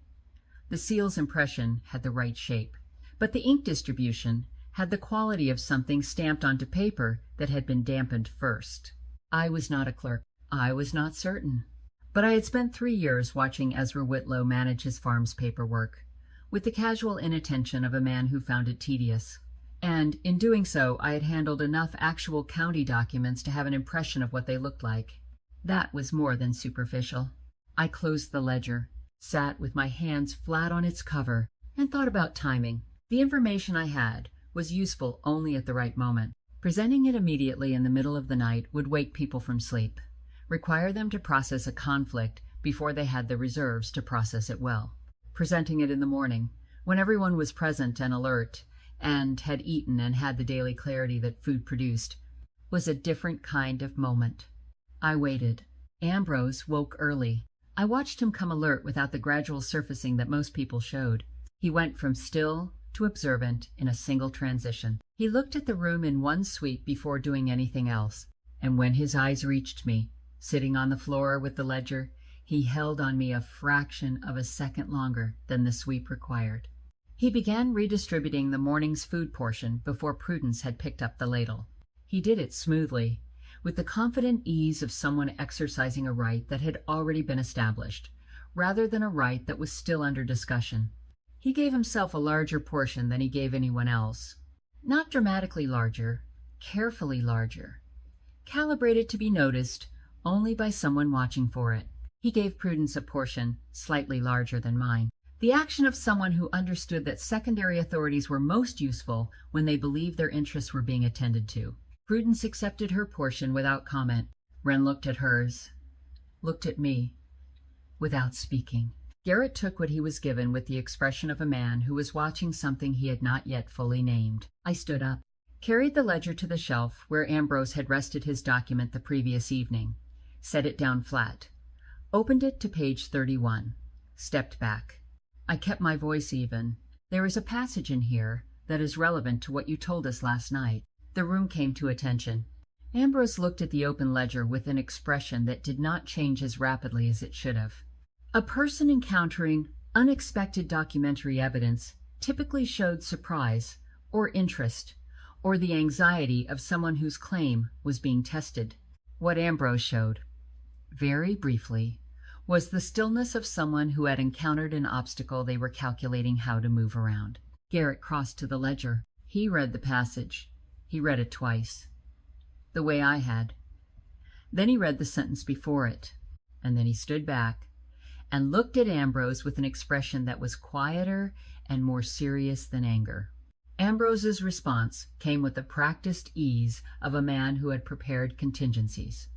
The seal's impression had the right shape, but the ink distribution had the quality of something stamped onto paper that had been dampened first. I was not a clerk. I was not certain. But I had spent 3 years watching Ezra Whitlow manage his farm's paperwork, with the casual inattention of a man who found it tedious. And in doing so, I had handled enough actual county documents to have an impression of what they looked like. That was more than superficial. I closed the ledger, sat with my hands flat on its cover, and thought about timing. The information I had was useful only at the right moment. Presenting it immediately in the middle of the night would wake people from sleep, require them to process a conflict before they had the reserves to process it well. Presenting it in the morning, when everyone was present and alert, and had eaten and had the daily clarity that food produced, was a different kind of moment. I waited. Ambrose woke early. I watched him come alert without the gradual surfacing that most people showed. He went from still to observant in a single transition. He looked at the room in one sweep before doing anything else, and when his eyes reached me, sitting on the floor with the ledger, he held on me a fraction of a second longer than the sweep required. He began redistributing the morning's food portion before Prudence had picked up the ladle. He did it smoothly, with the confident ease of someone exercising a right that had already been established, rather than a right that was still under discussion. He gave himself a larger portion than he gave anyone else. Not dramatically larger, carefully larger, calibrated to be noticed only by someone watching for it. He gave Prudence a portion slightly larger than mine. The action of someone who understood that secondary authorities were most useful when they believed their interests were being attended to. Prudence accepted her portion without comment. Wren looked at hers, looked at me, without speaking. Garrett took what he was given with the expression of a man who was watching something he had not yet fully named. I stood up, carried the ledger to the shelf where Ambrose had rested his document the previous evening, set it down flat, opened it to page 31, stepped back. I kept my voice even. There is a passage in here that is relevant to what you told us last night. The room came to attention. Ambrose looked at the open ledger with an expression that did not change as rapidly as it should have. A person encountering unexpected documentary evidence typically showed surprise or interest or the anxiety of someone whose claim was being tested. What Ambrose showed, very briefly, was the stillness of someone who had encountered an obstacle they were calculating how to move around. Garrett crossed to the ledger. He read the passage. He read it twice, the way I had. Then he read the sentence before it, and then he stood back and looked at Ambrose with an expression that was quieter and more serious than anger. Ambrose's response came with the practiced ease of a man who had prepared contingencies.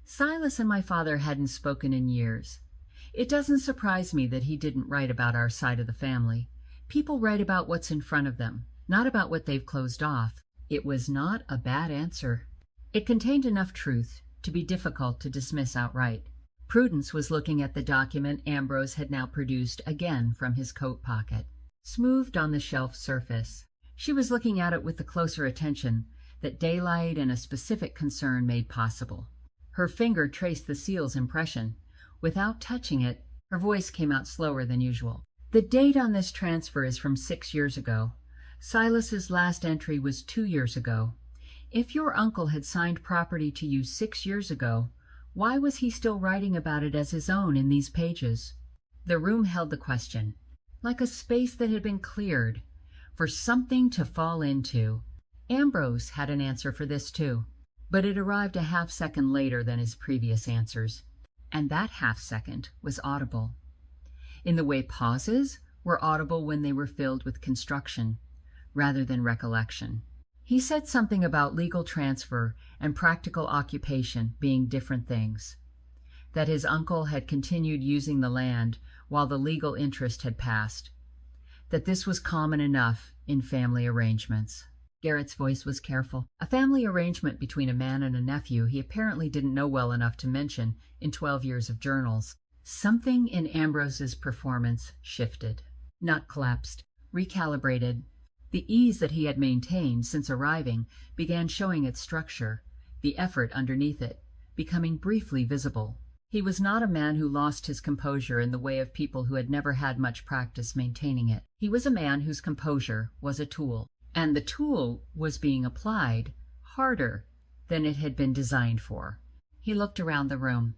Silas and my father hadn't spoken in years. It doesn't surprise me that he didn't write about our side of the family. People write about what's in front of them, not about what they've closed off. It was not a bad answer. It contained enough truth to be difficult to dismiss outright. Prudence was looking at the document Ambrose had now produced again from his coat pocket, smoothed on the shelf surface. She was looking at it with the closer attention that daylight and a specific concern made possible. Her finger traced the seal's impression. Without touching it, her voice came out slower than usual. The date on this transfer is from 6 years ago. Silas's last entry was 2 years ago. If your uncle had signed property to you 6 years ago, why was he still writing about it as his own in these pages? The room held the question, like a space that had been cleared, for something to fall into. Ambrose had an answer for this too, but it arrived a half-second later than his previous answers, and that half-second was audible, in the way pauses were audible when they were filled with construction, rather than recollection. He said something about legal transfer and practical occupation being different things, that his uncle had continued using the land while the legal interest had passed, that this was common enough in family arrangements. Garrett's voice was careful. A family arrangement between a man and a nephew he apparently didn't know well enough to mention in 12 years of journals. Something in Ambrose's performance shifted, not collapsed, recalibrated. The ease that he had maintained since arriving began showing its structure, the effort underneath it, becoming briefly visible. He was not a man who lost his composure in the way of people who had never had much practice maintaining it. He was a man whose composure was a tool, and the tool was being applied harder than it had been designed for. He looked around the room,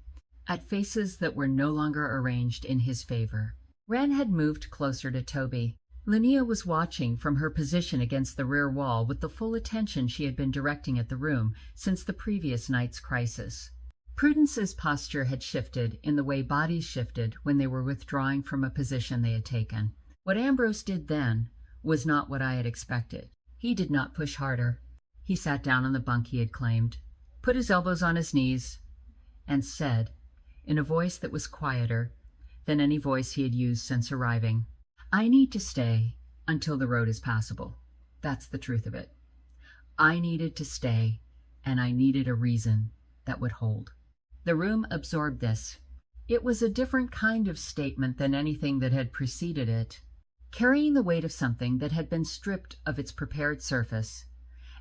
at faces that were no longer arranged in his favor. Wren had moved closer to Toby. Linnea was watching from her position against the rear wall with the full attention she had been directing at the room since the previous night's crisis. Prudence's posture had shifted in the way bodies shifted when they were withdrawing from a position they had taken. What Ambrose did then was not what I had expected. He did not push harder. He sat down on the bunk he had claimed, put his elbows on his knees, and said, in a voice that was quieter than any voice he had used since arriving, "I need to stay until the road is passable. That's the truth of it. I needed to stay, and I needed a reason that would hold." The room absorbed this. It was a different kind of statement than anything that had preceded it, carrying the weight of something that had been stripped of its prepared surface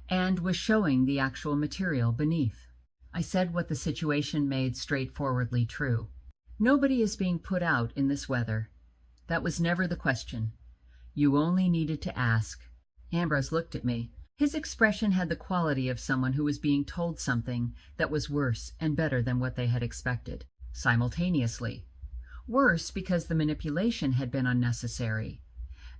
and was showing the actual material beneath. I said what the situation made straightforwardly true. Nobody is being put out in this weather. That was never the question. You only needed to ask. Ambrose looked at me. His expression had the quality of someone who was being told something that was worse and better than what they had expected, simultaneously. Worse because the manipulation had been unnecessary.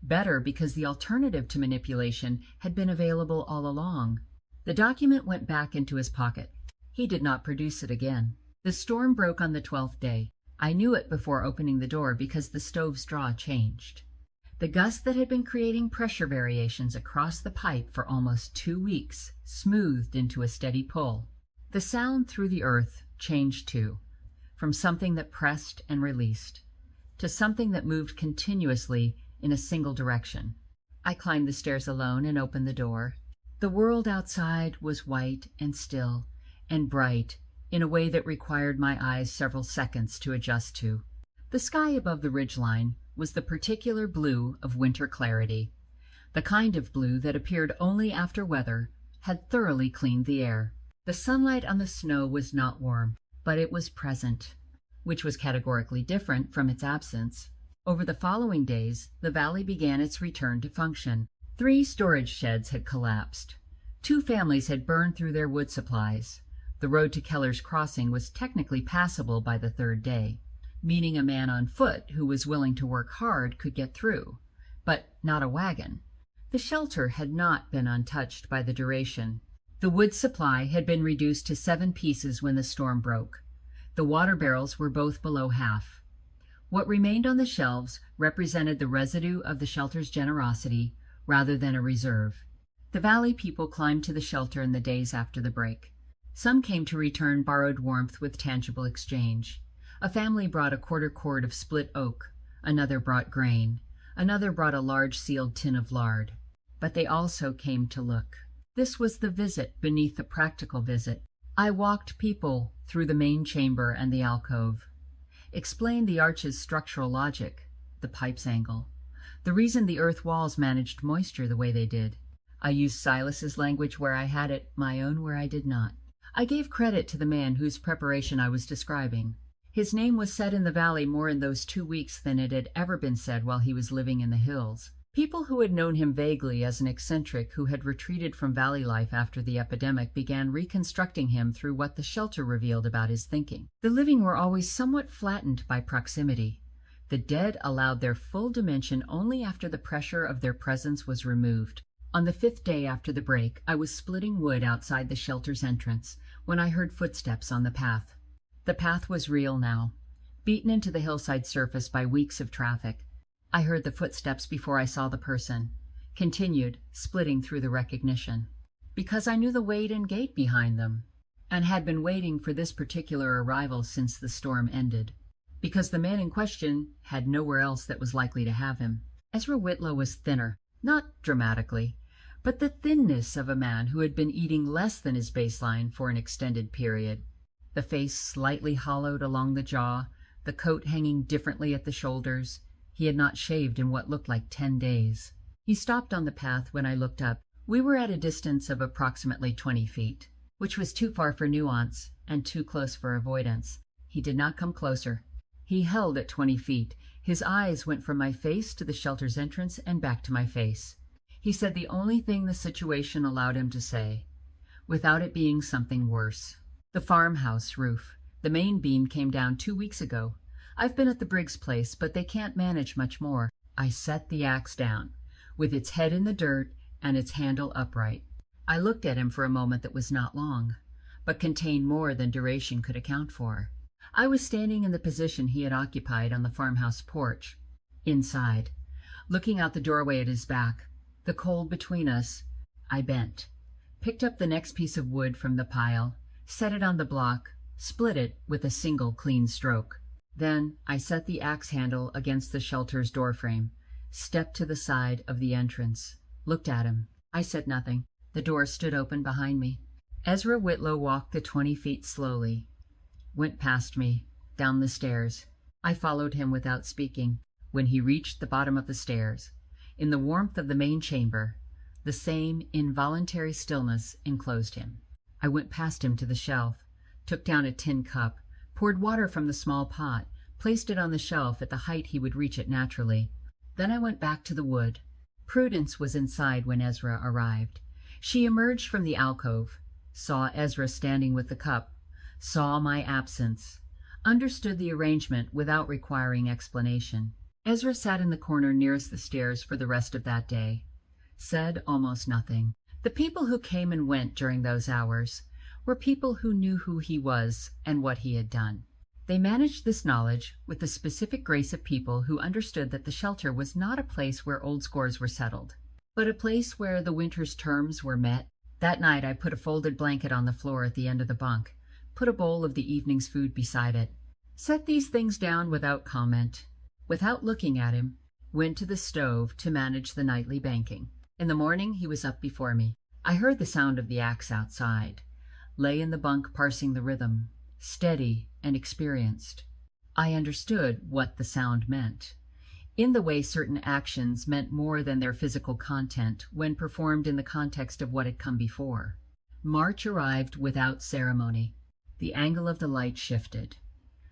Better because the alternative to manipulation had been available all along. The document went back into his pocket. He did not produce it again. The storm broke on the 12th day. I knew it before opening the door because the stove's draw changed. The gust that had been creating pressure variations across the pipe for almost 2 weeks smoothed into a steady pull. The sound through the earth changed too, from something that pressed and released to something that moved continuously in a single direction. I climbed the stairs alone and opened the door. The world outside was white and still and bright in a way that required my eyes several seconds to adjust to. The sky above the ridgeline was the particular blue of winter clarity, the kind of blue that appeared only after weather had thoroughly cleaned the air. The sunlight on the snow was not warm, but it was present, which was categorically different from its absence. Over the following days, the valley began its return to function. 3 storage sheds had collapsed. 2 families had burned through their wood supplies. The road to Keller's Crossing was technically passable by the 3rd day, meaning a man on foot who was willing to work hard could get through, but not a wagon. The shelter had not been untouched by the duration. The wood supply had been reduced to 7 pieces when the storm broke. The water barrels were both below half. What remained on the shelves represented the residue of the shelter's generosity rather than a reserve. The valley people climbed to the shelter in the days after the break. Some came to return borrowed warmth with tangible exchange. A family brought a quarter cord of split oak, another brought grain, another brought a large sealed tin of lard. But they also came to look. This was the visit beneath the practical visit. I walked people through the main chamber and the alcove, explained the arch's structural logic, the pipe's angle, the reason the earth walls managed moisture the way they did. I used Silas's language where I had it, my own where I did not. I gave credit to the man whose preparation I was describing. His name was said in the valley more in those 2 weeks than it had ever been said while he was living in the hills. People who had known him vaguely as an eccentric who had retreated from valley life after the epidemic began reconstructing him through what the shelter revealed about his thinking. The living were always somewhat flattened by proximity. The dead allowed their full dimension only after the pressure of their presence was removed. On the 5th day after the break, I was splitting wood outside the shelter's entrance when I heard footsteps on the path. The path was real now, beaten into the hillside surface by weeks of traffic. I heard the footsteps before I saw the person, continued, splitting through the recognition, because I knew the weight and gait behind them, and had been waiting for this particular arrival since the storm ended, because the man in question had nowhere else that was likely to have him. Ezra Whitlow was thinner, not dramatically, but the thinness of a man who had been eating less than his baseline for an extended period. The face slightly hollowed along the jaw, the coat hanging differently at the shoulders. He had not shaved in what looked like 10 days. He stopped on the path when I looked up. We were at a distance of approximately 20 feet, which was too far for nuance and too close for avoidance. He did not come closer. He held at 20 feet. His eyes went from my face to the shelter's entrance and back to my face. He said the only thing the situation allowed him to say, without it being something worse. The farmhouse roof. The main beam came down 2 weeks ago. I've been at the Briggs place, but they can't manage much more. I set the axe down, with its head in the dirt and its handle upright. I looked at him for a moment that was not long, but contained more than duration could account for. I was standing in the position he had occupied on the farmhouse porch, inside, looking out the doorway at his back, the cold between us, I bent, picked up the next piece of wood from the pile, set it on the block, split it with a single clean stroke. Then I set the axe handle against the shelter's doorframe, stepped to the side of the entrance, looked at him. I said nothing. The door stood open behind me. Ezra Whitlow walked the 20 feet slowly, went past me, down the stairs. I followed him without speaking. When he reached the bottom of the stairs, in the warmth of the main chamber, the same involuntary stillness enclosed him. I went past him to the shelf, took down a tin cup, poured water from the small pot, placed it on the shelf at the height he would reach it naturally. Then I went back to the wood. Prudence was inside when Ezra arrived. She emerged from the alcove, saw Ezra standing with the cup, saw my absence, understood the arrangement without requiring explanation. Ezra sat in the corner nearest the stairs for the rest of that day, said almost nothing. The people who came and went during those hours were people who knew who he was and what he had done. They managed this knowledge with the specific grace of people who understood that the shelter was not a place where old scores were settled, but a place where the winter's terms were met. That night I put a folded blanket on the floor at the end of the bunk, put a bowl of the evening's food beside it, set these things down without comment. Without looking at him, went to the stove to manage the nightly banking. In the morning he was up before me. I heard the sound of the axe outside, lay in the bunk parsing the rhythm, steady and experienced. I understood what the sound meant, in the way certain actions meant more than their physical content when performed in the context of what had come before. March arrived without ceremony. The angle of the light shifted.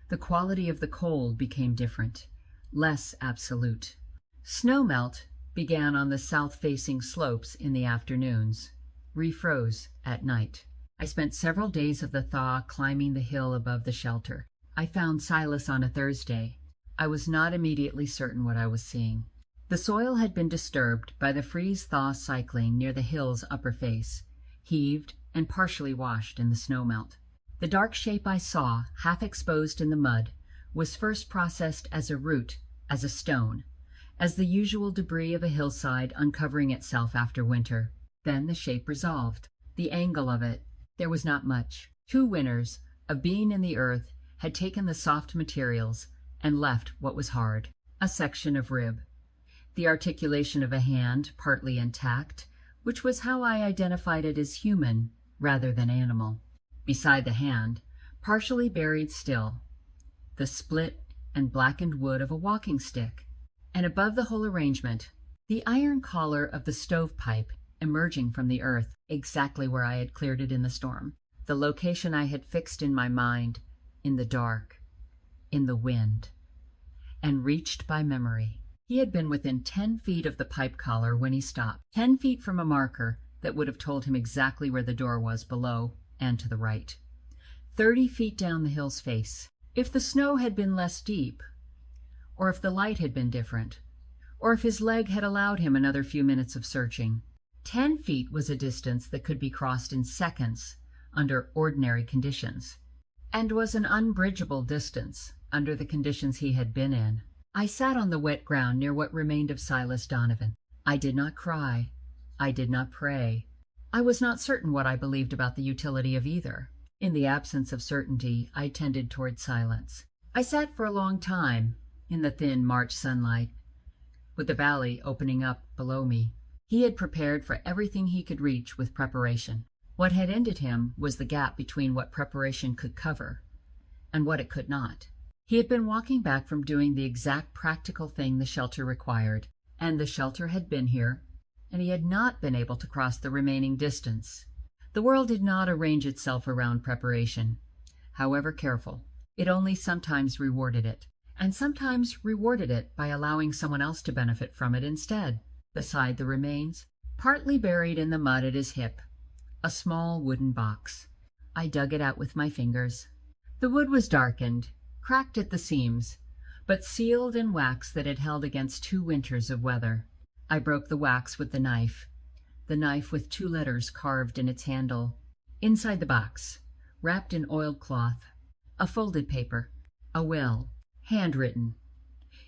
The quality of the cold became different, less absolute. Snowmelt began on the south-facing slopes in the afternoons, refroze at night. I spent several days of the thaw climbing the hill above the shelter. I found Silas on a Thursday. I was not immediately certain what I was seeing. The soil had been disturbed by the freeze-thaw cycling near the hill's upper face, heaved and partially washed in the snowmelt. The dark shape I saw, half exposed in the mud, was first processed as a root, as a stone, as the usual debris of a hillside uncovering itself after winter. Then the shape resolved. The angle of it, there was not much. 2 winters of being in the earth had taken the soft materials and left what was hard, a section of rib. The articulation of a hand partly intact, which was how I identified it as human rather than animal. Beside the hand, partially buried still, the split and blackened wood of a walking stick, and above the whole arrangement, the iron collar of the stovepipe emerging from the earth, exactly where I had cleared it in the storm, the location I had fixed in my mind, in the dark, in the wind, and reached by memory. He had been within 10 feet of the pipe collar when he stopped, 10 feet from a marker that would have told him exactly where the door was below and to the right, 30 feet down the hill's face. If the snow had been less deep, or if the light had been different, or if his leg had allowed him another few minutes of searching, 10 feet was a distance that could be crossed in seconds under ordinary conditions, and was an unbridgeable distance under the conditions he had been in. I sat on the wet ground near what remained of Silas Donovan. I did not cry. I did not pray. I was not certain what I believed about the utility of either. In the absence of certainty, I tended toward silence. I sat for a long time in the thin March sunlight, with the valley opening up below me. He had prepared for everything he could reach with preparation. What had ended him was the gap between what preparation could cover and what it could not. He had been walking back from doing the exact practical thing the shelter required, and the shelter had been here, and he had not been able to cross the remaining distance. The world did not arrange itself around preparation. However careful, it only sometimes rewarded it, and sometimes rewarded it by allowing someone else to benefit from it instead. Beside the remains, partly buried in the mud at his hip, a small wooden box. I dug it out with my fingers. The wood was darkened, cracked at the seams, but sealed in wax that had held against 2 winters of weather. I broke the wax with the knife with 2 letters carved in its handle. Inside the box, wrapped in oiled cloth, a folded paper, a will, handwritten,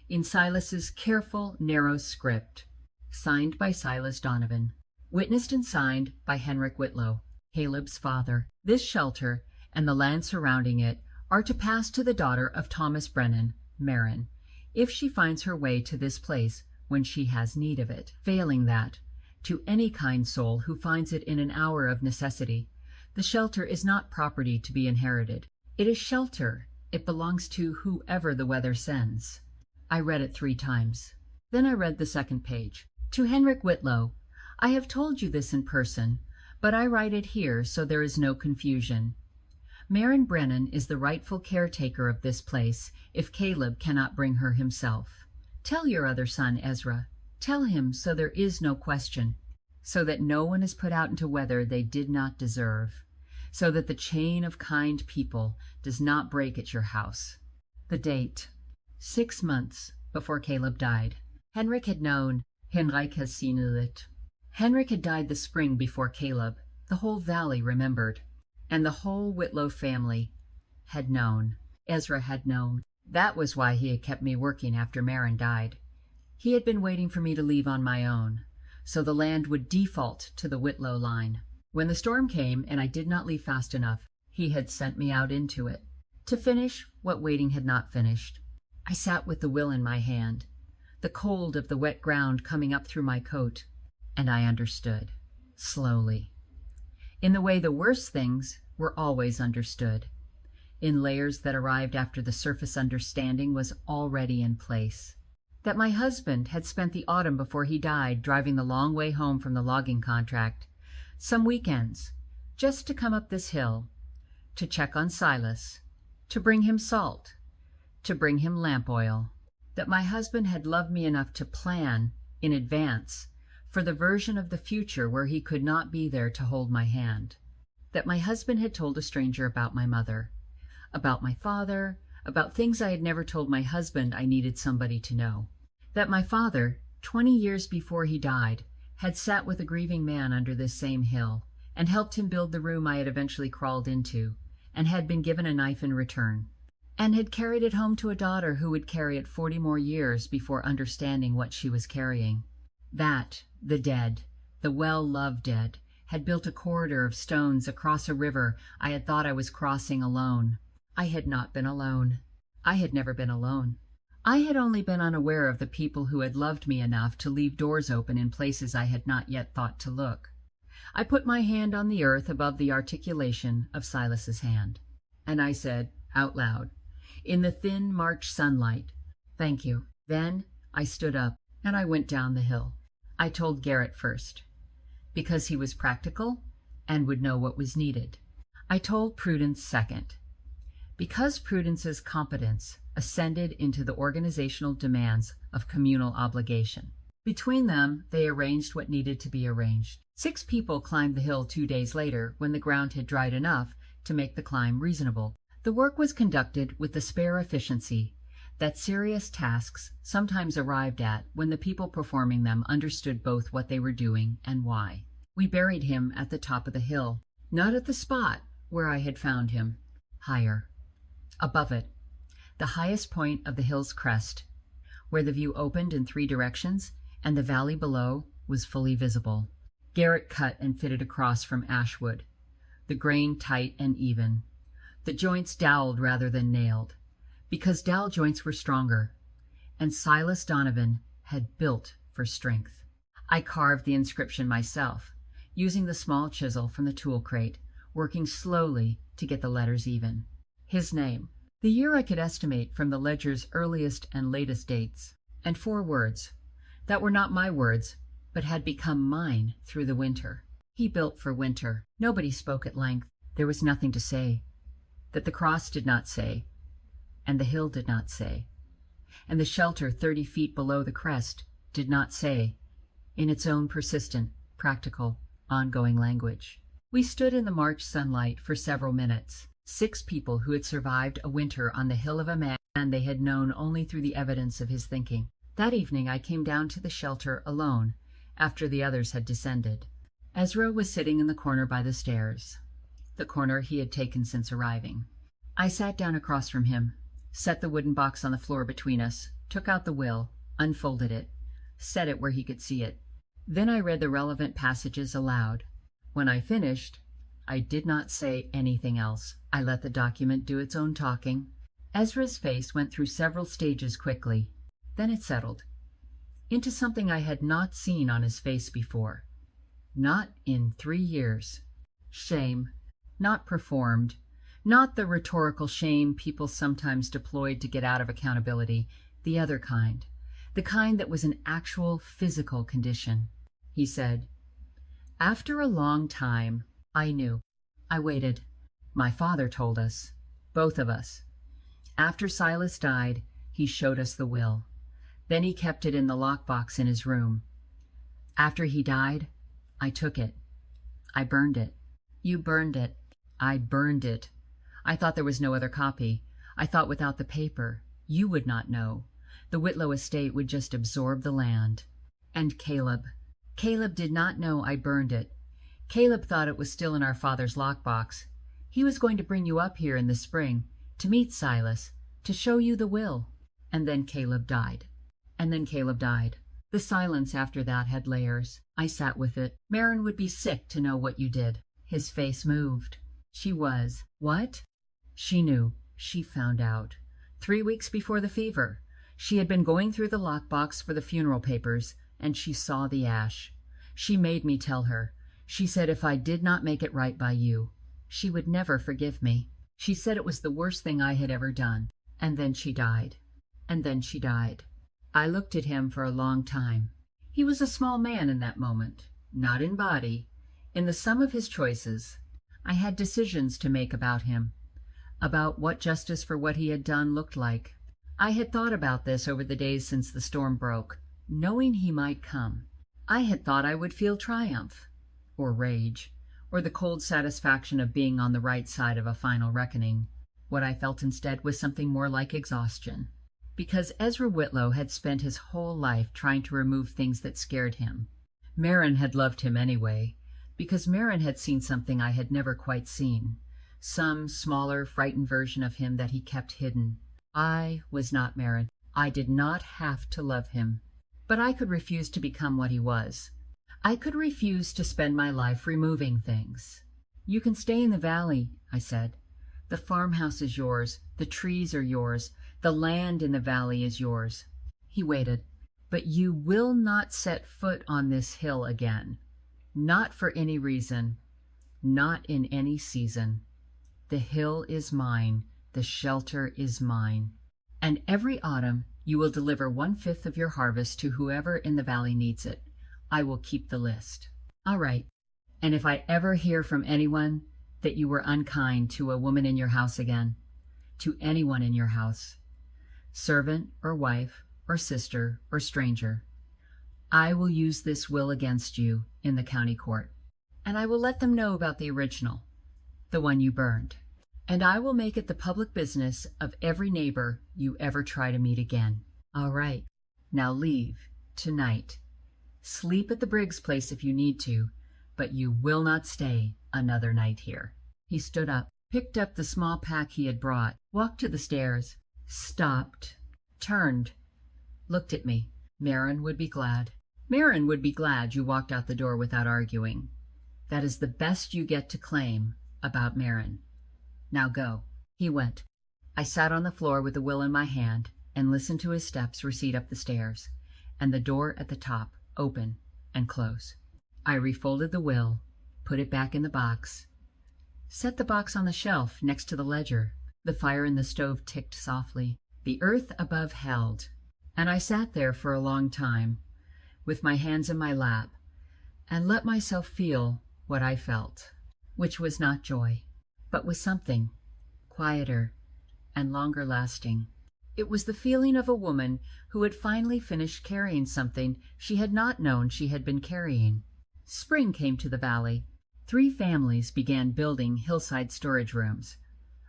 in Silas's careful, narrow script, signed by Silas Donovan. Witnessed and signed by Henrik Whitlow, Caleb's father. This shelter and the land surrounding it are to pass to the daughter of Thomas Brennan, Marin, if she finds her way to this place when she has need of it. Failing that, to any kind soul who finds it in an hour of necessity, the shelter is not property to be inherited. It is shelter. It belongs to whoever the weather sends. I read it 3 times. Then I read the second page. To Henrik Whitlow, I have told you this in person, but I write it here so there is no confusion. Marin Brennan is the rightful caretaker of this place if Caleb cannot bring her himself. Tell your other son, Ezra. Tell him so there is no question, so that no one is put out into weather they did not deserve, so that the chain of kind people does not break at your house. The date. 6 months before Caleb died. Henrik had known. Henrik has seen it. Henrik had died the spring before Caleb. The whole valley remembered. And the whole Whitlow family had known. Ezra had known. That was why he had kept me working after Marin died. He had been waiting for me to leave on my own, so the land would default to the Whitlow line. When the storm came and I did not leave fast enough, he had sent me out into it, to finish what waiting had not finished. I sat with the will in my hand, the cold of the wet ground coming up through my coat, and I understood, slowly. In the way the worst things were always understood, in layers that arrived after the surface understanding was already in place. That my husband had spent the autumn before he died driving the long way home from the logging contract, some weekends, just to come up this hill, to check on Silas, to bring him salt, to bring him lamp oil. That my husband had loved me enough to plan, in advance, for the version of the future where he could not be there to hold my hand. That my husband had told a stranger about my mother, about my father, about things I had never told my husband I needed somebody to know. That my father, 20 years before he died, had sat with a grieving man under this same hill, and helped him build the room I had eventually crawled into, and had been given a knife in return, and had carried it home to a daughter who would carry it 40 more years before understanding what she was carrying. That, the dead, the well-loved dead, had built a corridor of stones across a river I had thought I was crossing alone. I had not been alone. I had never been alone. I had only been unaware of the people who had loved me enough to leave doors open in places I had not yet thought to look. I put my hand on the earth above the articulation of Silas's hand, and I said, out loud, in the thin March sunlight, "Thank you." Then I stood up, and I went down the hill. I told Garrett first, because he was practical and would know what was needed. I told Prudence second, because Prudence's competence ascended into the organizational demands of communal obligation. Between them, they arranged what needed to be arranged. 6 people climbed the hill 2 days later when the ground had dried enough to make the climb reasonable. The work was conducted with the spare efficiency that serious tasks sometimes arrived at when the people performing them understood both what they were doing and why. We buried him at the top of the hill, not at the spot where I had found him, higher, above it, the highest point of the hill's crest, where the view opened in 3 directions and the valley below was fully visible. Garrett cut and fitted across from ashwood, the grain tight and even, the joints doweled rather than nailed, because dowel joints were stronger, and Silas Donovan had built for strength. I carved the inscription myself, using the small chisel from the tool crate, working slowly to get the letters even. His name, the year I could estimate from the ledger's earliest and latest dates, and 4 words that were not my words, but had become mine through the winter. He built for winter. Nobody spoke at length. There was nothing to say, that the cross did not say, and the hill did not say, and the shelter 30 feet below the crest did not say, in its own persistent, practical, ongoing language. We stood in the March sunlight for several minutes, 6 people who had survived a winter on the hill of a man they had known only through the evidence of his thinking. That evening I came down to the shelter alone, after the others had descended. Ezra was sitting in the corner by the stairs, the corner he had taken since arriving. I sat down across from him, set the wooden box on the floor between us, took out the will, unfolded it, set it where he could see it. Then I read the relevant passages aloud. When I finished, I did not say anything else. I let the document do its own talking. Ezra's face went through several stages quickly. Then it settled into something I had not seen on his face before. Not in 3 years. Shame. Not performed. Not the rhetorical shame people sometimes deployed to get out of accountability. The other kind. The kind that was an actual physical condition. He said, "After a long time, I knew. I waited. My father told us. Both of us. After Silas died, he showed us the will. Then he kept it in the lockbox in his room. After he died, I took it. I burned it." "You burned it." "I burned it. I thought there was no other copy. I thought without the paper, you would not know. The Whitlow estate would just absorb the land." "And Caleb." "Caleb did not know I burned it. Caleb thought it was still in our father's lockbox. He was going to bring you up here in the spring, to meet Silas, to show you the will. And then Caleb died. And then Caleb died." The silence after that had layers. I sat with it. "Marin would be sick to know what you did." His face moved. She was. "What?" She knew. She found out. 3 weeks before the fever. She had been going through the lockbox for the funeral papers, and she saw the ash. She made me tell her. She said if I did not make it right by you, she would never forgive me. She said it was the worst thing I had ever done. And then she died. And then she died. I looked at him for a long time. He was a small man in that moment, not in body. In the sum of his choices, I had decisions to make about him, about what justice for what he had done looked like. I had thought about this over the days since the storm broke, knowing he might come. I had thought I would feel triumph, or rage, or the cold satisfaction of being on the right side of a final reckoning. What I felt instead was something more like exhaustion. Because Ezra Whitlow had spent his whole life trying to remove things that scared him. Marin had loved him anyway, because Marin had seen something I had never quite seen, some smaller, frightened version of him that he kept hidden. I was not Marin. I did not have to love him. But I could refuse to become what he was. I could refuse to spend my life removing things. "You can stay in the valley," I said. "The farmhouse is yours. The trees are yours. The land in the valley is yours." He waited. "But you will not set foot on this hill again. Not for any reason. Not in any season. The hill is mine. The shelter is mine. And every autumn you will deliver 1/5 of your harvest to whoever in the valley needs it. I will keep the list." "All right. And if I ever hear from anyone that you were unkind to a woman in your house again, to anyone in your house, servant or wife or sister or stranger, I will use this will against you in the county court. And I will let them know about the original, the one you burned. And I will make it the public business of every neighbor you ever try to meet again. All right. Now leave tonight. Sleep at the Briggs place if you need to, but you will not stay another night here." He stood up, picked up the small pack he had brought, walked to the stairs, stopped, turned, looked at me. "Marin would be glad. Marin would be glad you walked out the door without arguing. That is the best you get to claim about Marin. Now go." He went. I sat on the floor with the will in my hand and listened to his steps recede up the stairs, and the door at the top open and close. I refolded the will, put it back in the box, set the box on the shelf next to the ledger. The fire in the stove ticked softly. The earth above held, and I sat there for a long time, with my hands in my lap, and let myself feel what I felt, which was not joy, but was something quieter and longer lasting. It was the feeling of a woman who had finally finished carrying something she had not known she had been carrying. Spring came to the valley. 3 families began building hillside storage rooms.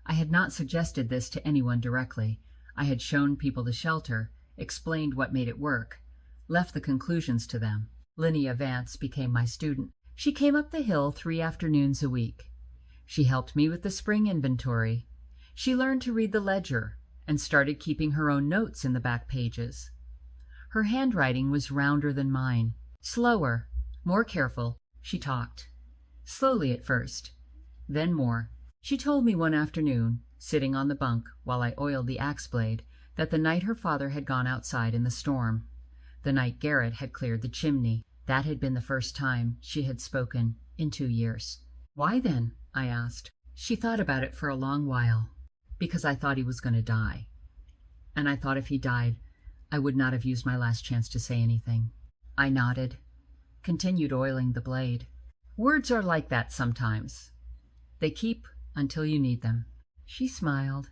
I had not suggested this to anyone directly. I had shown people the shelter, explained what made it work, left the conclusions to them. Linnea Vance became my student. She came up the hill 3 afternoons a week. She helped me with the spring inventory. She learned to read the ledger and started keeping her own notes in the back pages. Her handwriting was rounder than mine. Slower, more careful, she talked. Slowly at first, then more. She told me one afternoon, sitting on the bunk while I oiled the axe blade, that the night her father had gone outside in the storm, the night Garrett had cleared the chimney, that had been the first time she had spoken in 2 years. Why then? I asked. She thought about it for a long while. Because I thought he was going to die. And I thought if he died, I would not have used my last chance to say anything. I nodded, continued oiling the blade. Words are like that sometimes. They keep until you need them. She smiled.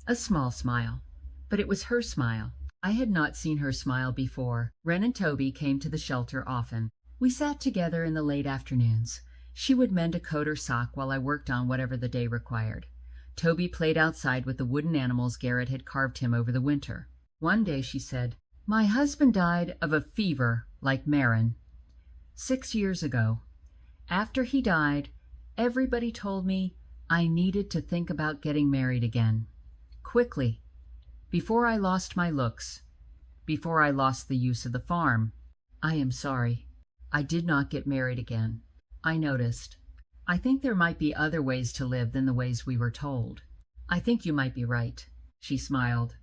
A small smile. But it was her smile. I had not seen her smile before. Wren and Toby came to the shelter often. We sat together in the late afternoons. She would mend a coat or sock while I worked on whatever the day required. Toby played outside with the wooden animals Garrett had carved him over the winter. One day she said, "My husband died of a fever like Marin 6 years ago. After he died, everybody told me I needed to think about getting married again. Quickly. Before I lost my looks. Before I lost the use of the farm. I am sorry. I did not get married again. I noticed. I think there might be other ways to live than the ways we were told. I think you might be right." She smiled.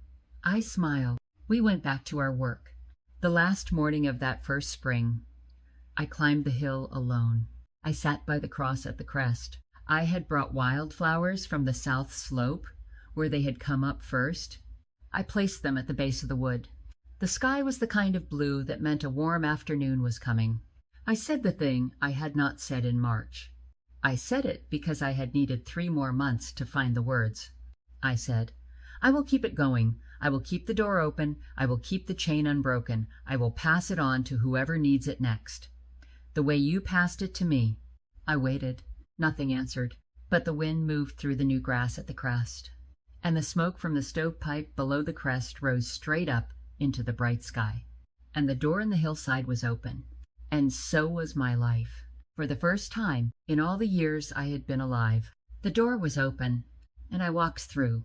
I smiled. We went back to our work. The last morning of that first spring, I climbed the hill alone. I sat by the cross at the crest. I had brought wildflowers from the south slope, where they had come up first. I placed them at the base of the wood. The sky was the kind of blue that meant a warm afternoon was coming. I said the thing I had not said in March. I said it because I had needed 3 more months to find the words. I said, "I will keep it going. I will keep the door open. I will keep the chain unbroken. I will pass it on to whoever needs it next. The way you passed it to me." I waited. Nothing answered, but the wind moved through the new grass at the crest, and the smoke from the stovepipe below the crest rose straight up into the bright sky. And the door in the hillside was open, and so was my life. For the first time in all the years I had been alive, the door was open, and I walked through,